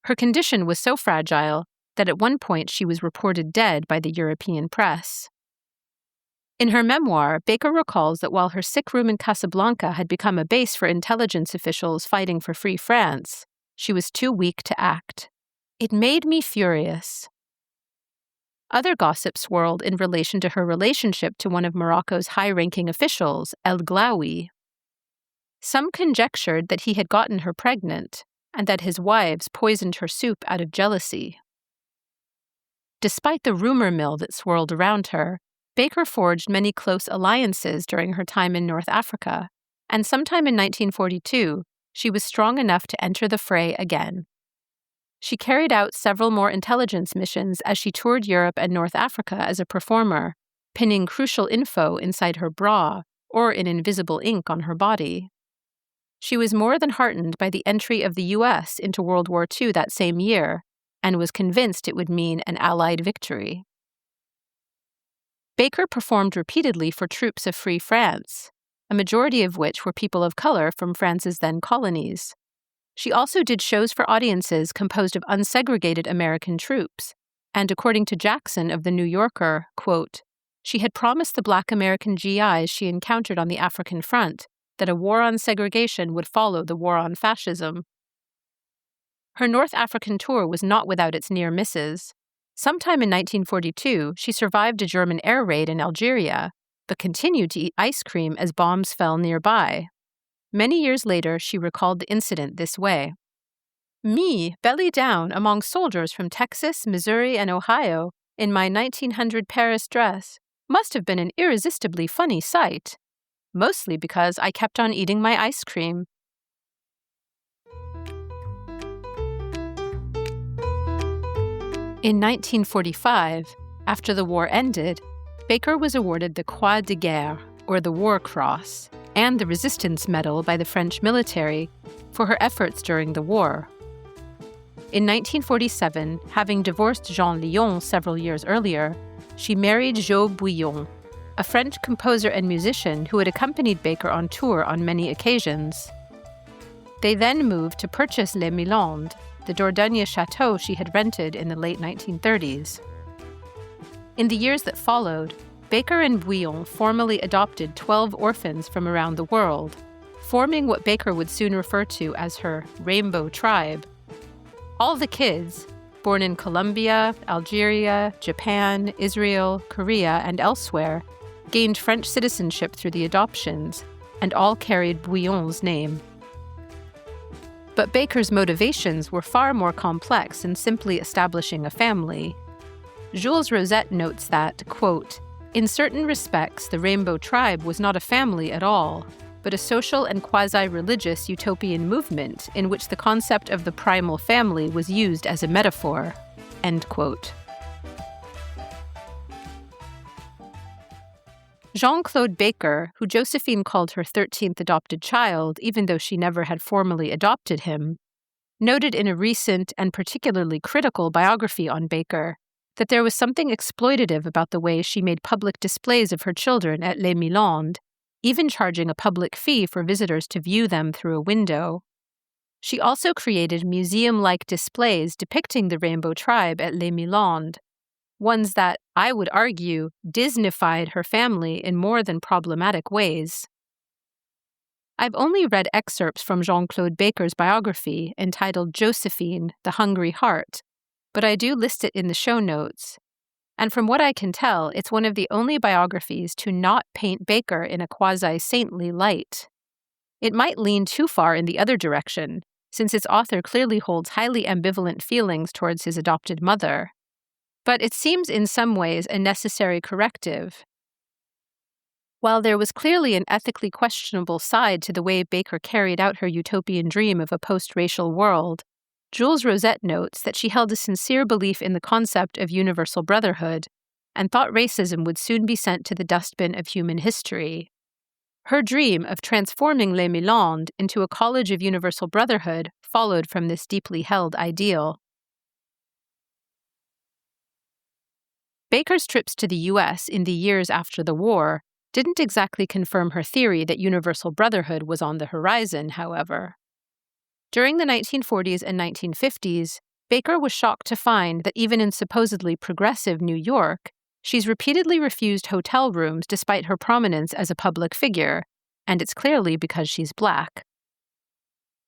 Her condition was so fragile that at one point she was reported dead by the European press. In her memoir, Baker recalls that while her sick room in Casablanca had become a base for intelligence officials fighting for Free France, she was too weak to act. "It made me furious." Other gossip swirled in relation to her relationship to one of Morocco's high-ranking officials, El Glaoui. Some conjectured that he had gotten her pregnant, and that his wives poisoned her soup out of jealousy. Despite the rumor mill that swirled around her, Baker forged many close alliances during her time in North Africa, and sometime in 1942, she was strong enough to enter the fray again. She carried out several more intelligence missions as she toured Europe and North Africa as a performer, pinning crucial info inside her bra or in invisible ink on her body. She was more than heartened by the entry of the U.S. into World War II that same year, and was convinced it would mean an Allied victory. Baker performed repeatedly for troops of Free France, a majority of which were people of color from France's then colonies. She also did shows for audiences composed of unsegregated American troops, and according to Jackson of The New Yorker, quote, She had promised the Black American GIs she encountered on the African front that a war on segregation would follow the war on fascism. Her North African tour was not without its near misses. Sometime in 1942, she survived a German air raid in Algeria, but continued to eat ice cream as bombs fell nearby. Many years later, she recalled the incident this way. Me, belly down among soldiers from Texas, Missouri, and Ohio, in my 1900 Paris dress, must have been an irresistibly funny sight. Mostly because I kept on eating my ice cream. In 1945, after the war ended, Baker was awarded the Croix de Guerre, or the War Cross, and the Resistance Medal by the French military for her efforts during the war. In 1947, having divorced Jean Lyon several years earlier, she married Jo Bouillon, a French composer and musician who had accompanied Baker on tour on many occasions. They then moved to purchase Les Milandes, the Dordogne chateau she had rented in the late 1930s. In the years that followed, Baker and Bouillon formally adopted 12 orphans from around the world, forming what Baker would soon refer to as her Rainbow Tribe. All the kids, born in Colombia, Algeria, Japan, Israel, Korea, and elsewhere, gained French citizenship through the adoptions, and all carried Bouillon's name. But Baker's motivations were far more complex than simply establishing a family. Jules Rosette notes that, quote, "In certain respects, the Rainbow Tribe was not a family at all, but a social and quasi-religious utopian movement in which the concept of the primal family was used as a metaphor." End quote. Jean-Claude Baker, who Josephine called her 13th adopted child, even though she never had formally adopted him, noted in a recent and particularly critical biography on Baker that there was something exploitative about the way she made public displays of her children at Les Milandes, even charging a public fee for visitors to view them through a window. She also created museum-like displays depicting the Rainbow Tribe at Les Milandes, ones that, I would argue, Disneyfied her family in more than problematic ways. I've only read excerpts from Jean-Claude Baker's biography entitled Josephine, the Hungry Heart, but I do list it in the show notes. And from what I can tell, it's one of the only biographies to not paint Baker in a quasi-saintly light. It might lean too far in the other direction, since its author clearly holds highly ambivalent feelings towards his adopted mother. But it seems in some ways a necessary corrective. While there was clearly an ethically questionable side to the way Baker carried out her utopian dream of a post-racial world, Jules Rosette notes that she held a sincere belief in the concept of universal brotherhood and thought racism would soon be sent to the dustbin of human history. Her dream of transforming Les Milandes into a college of universal brotherhood followed from this deeply held ideal. Baker's trips to the U.S. in the years after the war didn't exactly confirm her theory that universal brotherhood was on the horizon, however. During the 1940s and 1950s, Baker was shocked to find that even in supposedly progressive New York, she's repeatedly refused hotel rooms despite her prominence as a public figure, and it's clearly because she's Black.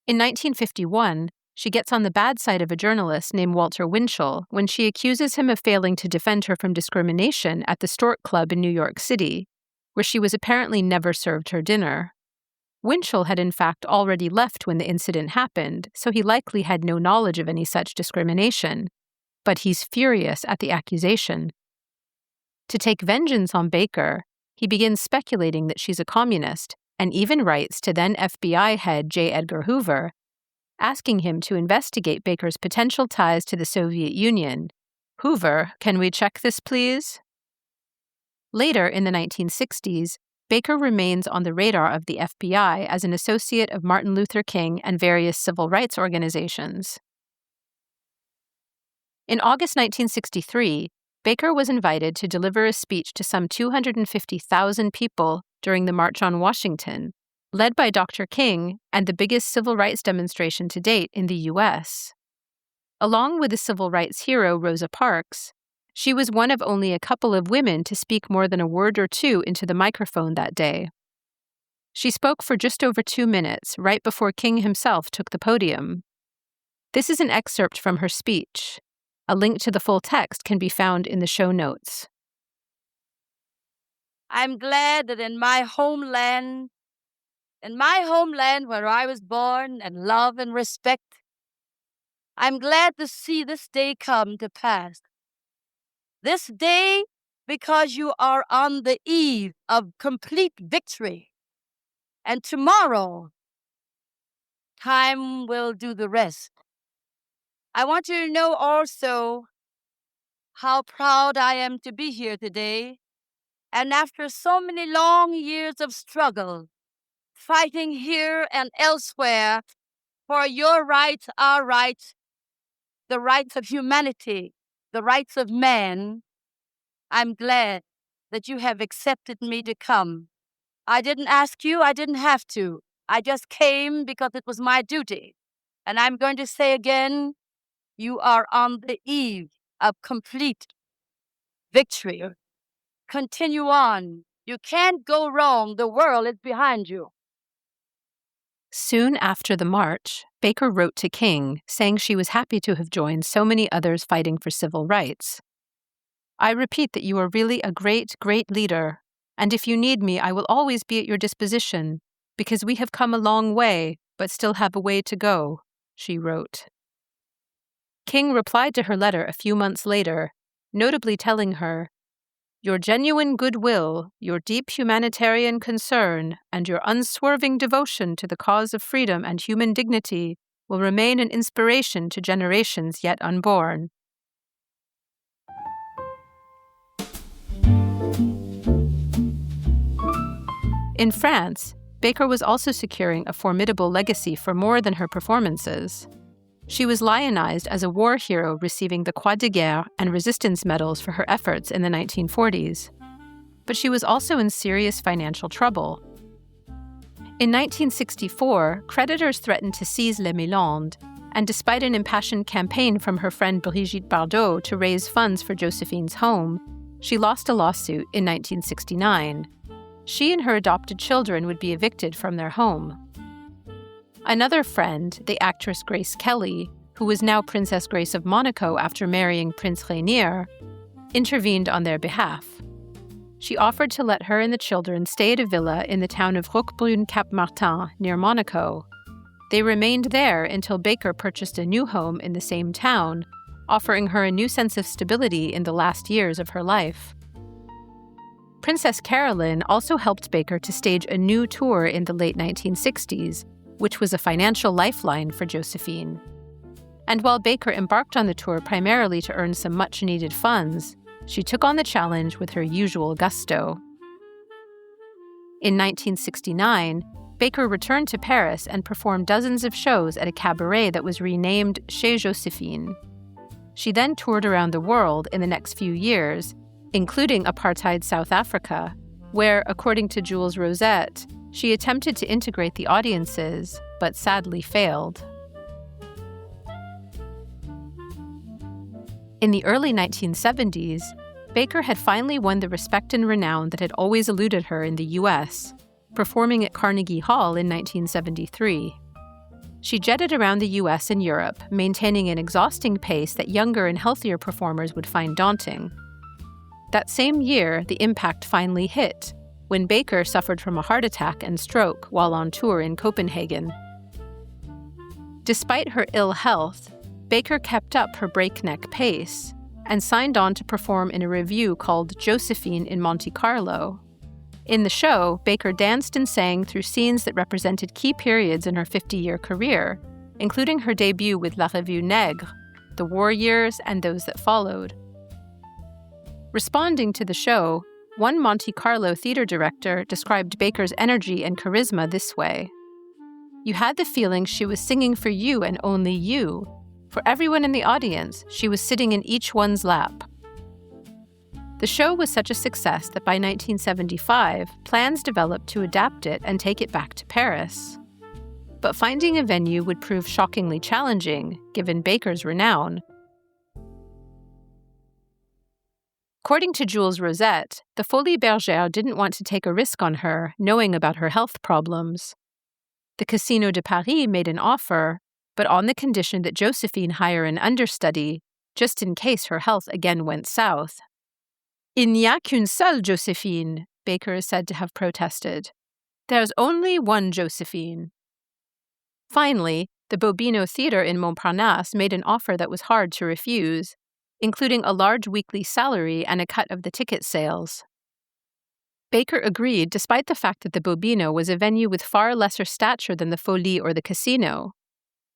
In 1951, she gets on the bad side of a journalist named Walter Winchell when she accuses him of failing to defend her from discrimination at the Stork Club in New York City, where she was apparently never served her dinner. Winchell had in fact already left when the incident happened, so he likely had no knowledge of any such discrimination. But he's furious at the accusation. To take vengeance on Baker, he begins speculating that she's a communist, and even writes to then FBI head J. Edgar Hoover, asking him to investigate Baker's potential ties to the Soviet Union. Hoover, can we check this, please? Later, in the 1960s, Baker remains on the radar of the FBI as an associate of Martin Luther King and various civil rights organizations. In August 1963, Baker was invited to deliver a speech to some 250,000 people during the March on Washington, led by Dr. King and the biggest civil rights demonstration to date in the U.S. Along with the civil rights hero Rosa Parks, She was one of only a couple of women to speak more than a word or two into the microphone that day. She spoke for just over 2 minutes, right before King himself took the podium. This is an excerpt from her speech. A link to the full text can be found in the show notes. I'm glad that in my homeland where I was born and love and respect, I'm glad to see this day come to pass. This day, because you are on the eve of complete victory. And tomorrow, time will do the rest. I want you to know also how proud I am to be here today. And after so many long years of struggle, fighting here and elsewhere for your rights, our rights, the rights of humanity, the rights of man, I'm glad that you have accepted me to come. I didn't ask you, I didn't have to. I just came because it was my duty. And I'm going to say again, you are on the eve of complete victory. Continue on. You can't go wrong. The world is behind you. Soon after the march, Baker wrote to King, saying she was happy to have joined so many others fighting for civil rights. I repeat that you are really a great, great leader, and if you need me, I will always be at your disposition, because we have come a long way, but still have a way to go, she wrote. King replied to her letter a few months later, notably telling her, "Your genuine goodwill, your deep humanitarian concern, and your unswerving devotion to the cause of freedom and human dignity will remain an inspiration to generations yet unborn." In France, Baker was also securing a formidable legacy for more than her performances. She was lionized as a war hero, receiving the Croix de Guerre and resistance medals for her efforts in the 1940s. But she was also in serious financial trouble. In 1964, creditors threatened to seize Les Milandes, and despite an impassioned campaign from her friend Brigitte Bardot to raise funds for Josephine's home, she lost a lawsuit in 1969. She and her adopted children would be evicted from their home. Another friend, the actress Grace Kelly, who was now Princess Grace of Monaco after marrying Prince Rainier, intervened on their behalf. She offered to let her and the children stay at a villa in the town of Roquebrune-Cap-Martin near Monaco. They remained there until Baker purchased a new home in the same town, offering her a new sense of stability in the last years of her life. Princess Caroline also helped Baker to stage a new tour in the late 1960s, which was a financial lifeline for Josephine. And while Baker embarked on the tour primarily to earn some much-needed funds, she took on the challenge with her usual gusto. In 1969, Baker returned to Paris and performed dozens of shows at a cabaret that was renamed Chez Josephine. She then toured around the world in the next few years, including apartheid South Africa, where, according to Jules Rosette, she attempted to integrate the audiences, but sadly failed. In the early 1970s, Baker had finally won the respect and renown that had always eluded her in the U.S., performing at Carnegie Hall in 1973. She jetted around the U.S. and Europe, maintaining an exhausting pace that younger and healthier performers would find daunting. That same year, the impact finally hit, when Baker suffered from a heart attack and stroke while on tour in Copenhagen. Despite her ill health, Baker kept up her breakneck pace and signed on to perform in a revue called Josephine in Monte Carlo. In the show, Baker danced and sang through scenes that represented key periods in her 50-year career, including her debut with La Revue Nègre, the war years, and those that followed. Responding to the show, one Monte Carlo theater director described Baker's energy and charisma this way: "You had the feeling she was singing for you and only you. For everyone in the audience, she was sitting in each one's lap." The show was such a success that by 1975, plans developed to adapt it and take it back to Paris. But finding a venue would prove shockingly challenging, given Baker's renown. According to Jules Rosette, the Folies Bergère didn't want to take a risk on her, knowing about her health problems. The Casino de Paris made an offer, but on the condition that Josephine hire an understudy, just in case her health again went south. Il n'y a qu'une seule Josephine, Baker is said to have protested. There's only one Josephine. Finally, the Bobino Theatre in Montparnasse made an offer that was hard to refuse, including a large weekly salary and a cut of the ticket sales. Baker agreed despite the fact that the Bobino was a venue with far lesser stature than the Folies or the Casino.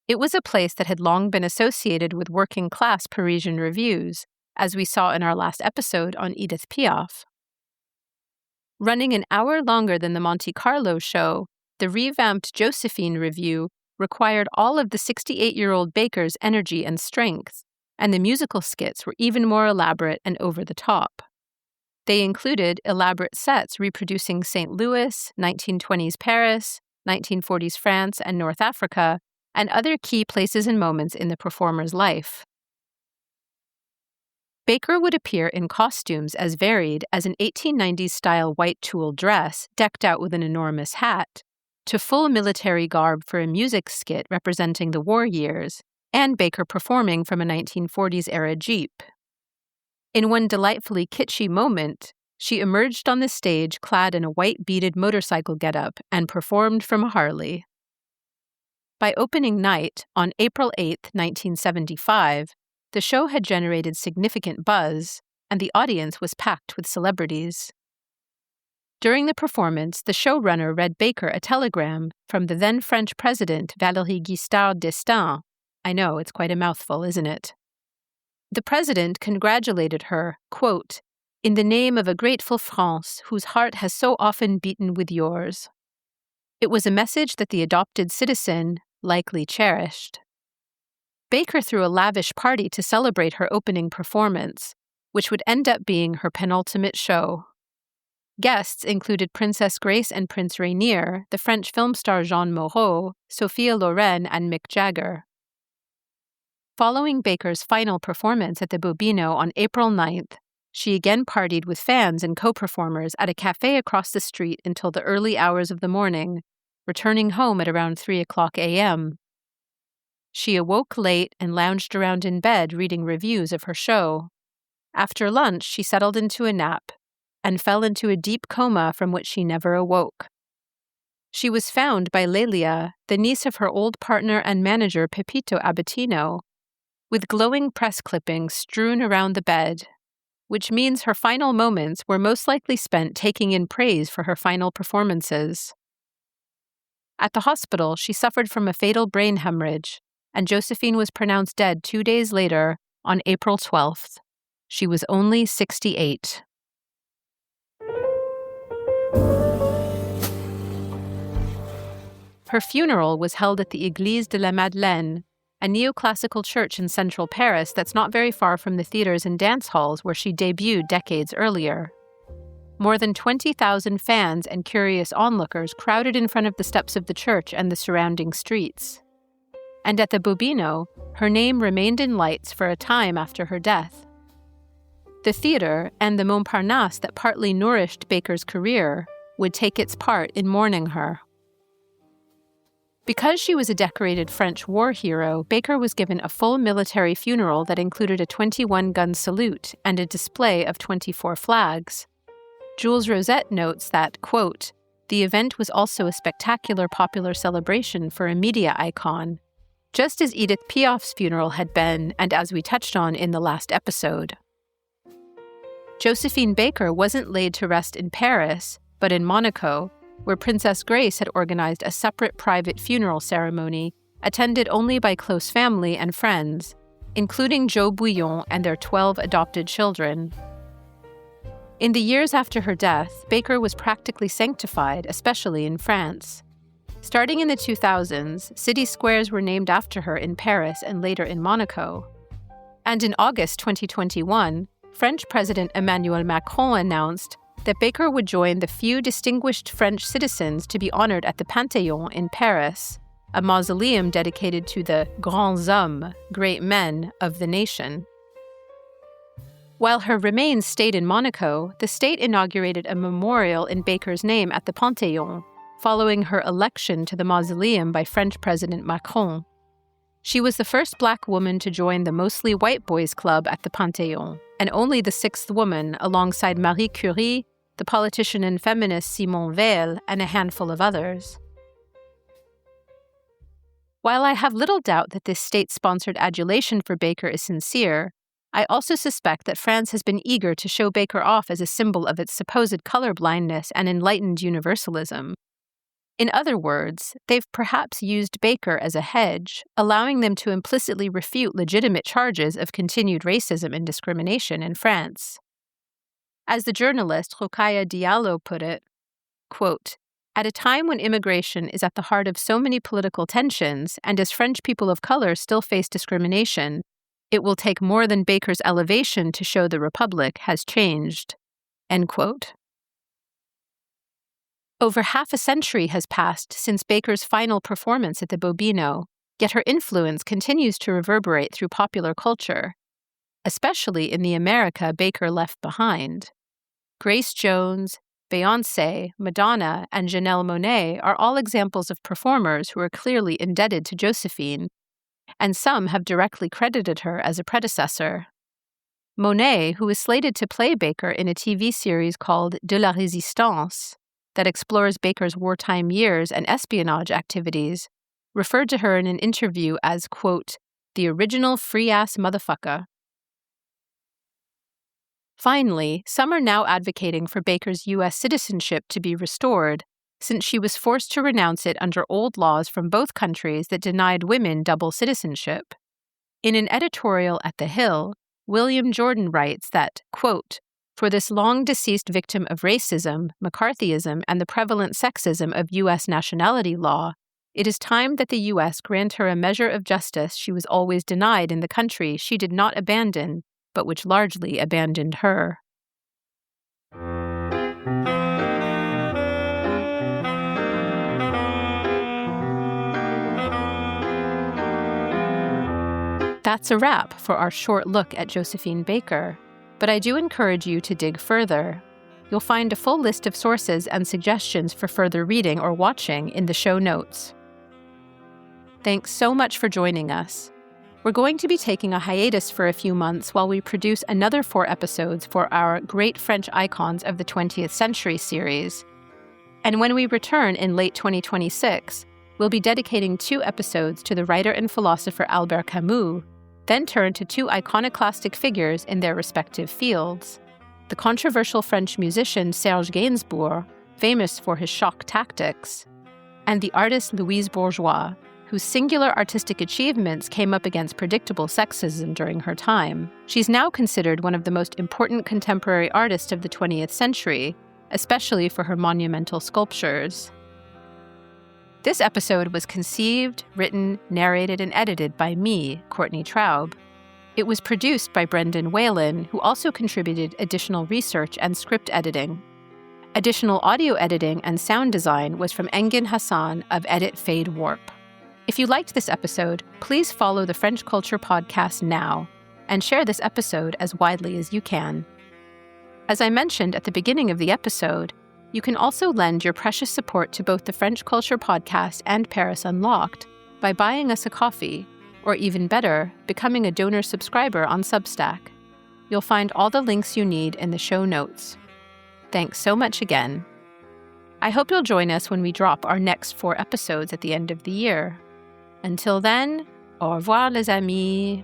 It was a place that had long been associated with working-class Parisian revues, as we saw in our last episode on Edith Piaf. Running an hour longer than the Monte Carlo show, the revamped Josephine revue required all of the 68-year-old Baker's energy and strength, and the musical skits were even more elaborate and over the top. They included elaborate sets reproducing St. Louis, 1920s Paris, 1940s France, and North Africa, and other key places and moments in the performer's life. Baker would appear in costumes as varied as an 1890s-style white tulle dress decked out with an enormous hat, to full military garb for a music skit representing the war years, and Baker performing from a 1940s-era Jeep. In one delightfully kitschy moment, she emerged on the stage clad in a white beaded motorcycle getup and performed from a Harley. By opening night, on April 8, 1975, the show had generated significant buzz, and the audience was packed with celebrities. During the performance, the showrunner read Baker a telegram from the then French president Valéry Giscard d'Estaing. I know, it's quite a mouthful, isn't it? The president congratulated her, quote, "in the name of a grateful France whose heart has so often beaten with yours." It was a message that the adopted citizen likely cherished. Baker threw a lavish party to celebrate her opening performance, which would end up being her penultimate show. Guests included Princess Grace and Prince Rainier, the French film star Jean Moreau, Sophia Loren, and Mick Jagger. Following Baker's final performance at the Bobino on April 9th, she again partied with fans and co-performers at a cafe across the street until the early hours of the morning, returning home at around 3 o'clock a.m. She awoke late and lounged around in bed reading reviews of her show. After lunch, she settled into a nap and fell into a deep coma from which she never awoke. She was found by Lelia, the niece of her old partner and manager Pepito Abatino, with glowing press clippings strewn around the bed, which means her final moments were most likely spent taking in praise for her final performances. At the hospital, she suffered from a fatal brain hemorrhage, and Josephine was pronounced dead 2 days later, on April 12th. She was only 68. Her funeral was held at the Église de la Madeleine, a neoclassical church in central Paris that's not very far from the theaters and dance halls where she debuted decades earlier. More than 20,000 fans and curious onlookers crowded in front of the steps of the church and the surrounding streets. And at the Bobino, her name remained in lights for a time after her death. The theater and the Montparnasse that partly nourished Baker's career would take its part in mourning her. Because she was a decorated French war hero, Baker was given a full military funeral that included a 21-gun salute and a display of 24 flags. Jules Rosette notes that, quote, "the event was also a spectacular popular celebration for a media icon, just as Edith Piaf's funeral had been, and as we touched on in the last episode." Josephine Baker wasn't laid to rest in Paris, but in Monaco, where Princess Grace had organized a separate private funeral ceremony attended only by close family and friends, including Joe Bouillon and their 12 adopted children. In the years after her death, Baker was practically sanctified, especially in France. Starting in the 2000s, city squares were named after her in Paris and later in Monaco. And in August 2021, French President Emmanuel Macron announced that Baker would join the few distinguished French citizens to be honored at the Panthéon in Paris, a mausoleum dedicated to the grands hommes, great men, of the nation. While her remains stayed in Monaco, the state inaugurated a memorial in Baker's name at the Panthéon, following her election to the mausoleum by French President Macron. She was the first Black woman to join the mostly white boys' club at the Panthéon, and only the sixth woman alongside Marie Curie, the politician and feminist Simone Weil, and a handful of others. While I have little doubt that this state-sponsored adulation for Baker is sincere, I also suspect that France has been eager to show Baker off as a symbol of its supposed colorblindness and enlightened universalism. In other words, they've perhaps used Baker as a hedge, allowing them to implicitly refute legitimate charges of continued racism and discrimination in France. As the journalist Rokhaya Diallo put it, quote, "At a time when immigration is at the heart of so many political tensions, and as French people of color still face discrimination, it will take more than Baker's elevation to show the Republic has changed." End quote. Over half a century has passed since Baker's final performance at the Bobino, yet her influence continues to reverberate through popular culture, especially in the America Baker left behind. Grace Jones, Beyoncé, Madonna, and Janelle Monáe are all examples of performers who are clearly indebted to Josephine, and some have directly credited her as a predecessor. Monáe, who is slated to play Baker in a TV series called De la Résistance, that explores Baker's wartime years and espionage activities, referred to her in an interview as, quote, "the original free-ass motherfucker." Finally, some are now advocating for Baker's U.S. citizenship to be restored, since she was forced to renounce it under old laws from both countries that denied women double citizenship. In an editorial at The Hill, William Jordan writes that, quote, "For this long-deceased victim of racism, McCarthyism, and the prevalent sexism of U.S. nationality law, it is time that the U.S. grant her a measure of justice she was always denied in the country she did not abandon, but which largely abandoned her." That's a wrap for our short look at Josephine Baker. But I do encourage you to dig further. You'll find a full list of sources and suggestions for further reading or watching in the show notes. Thanks so much for joining us. We're going to be taking a hiatus for a few months while we produce another 4 episodes for our Great French Icons of the 20th Century series. And when we return in late 2026, we'll be dedicating 2 episodes to the writer and philosopher Albert Camus, then turn to 2 iconoclastic figures in their respective fields: the controversial French musician Serge Gainsbourg, famous for his shock tactics, and the artist Louise Bourgeois, whose singular artistic achievements came up against predictable sexism during her time. She's now considered one of the most important contemporary artists of the 20th century, especially for her monumental sculptures. This episode was conceived, written, narrated, and edited by me, Courtney Traub. It was produced by Brendan Whalen, who also contributed additional research and script editing. Additional audio editing and sound design was from Engin Hassan of Edit Fade Warp. If you liked this episode, please follow the French Culture Podcast now, and share this episode as widely as you can. As I mentioned at the beginning of the episode, you can also lend your precious support to both the French Culture Podcast and Paris Unlocked by buying us a coffee, or even better, becoming a donor subscriber on Substack. You'll find all the links you need in the show notes. Thanks so much again. I hope you'll join us when we drop our next 4 episodes at the end of the year. Until then, au revoir les amis.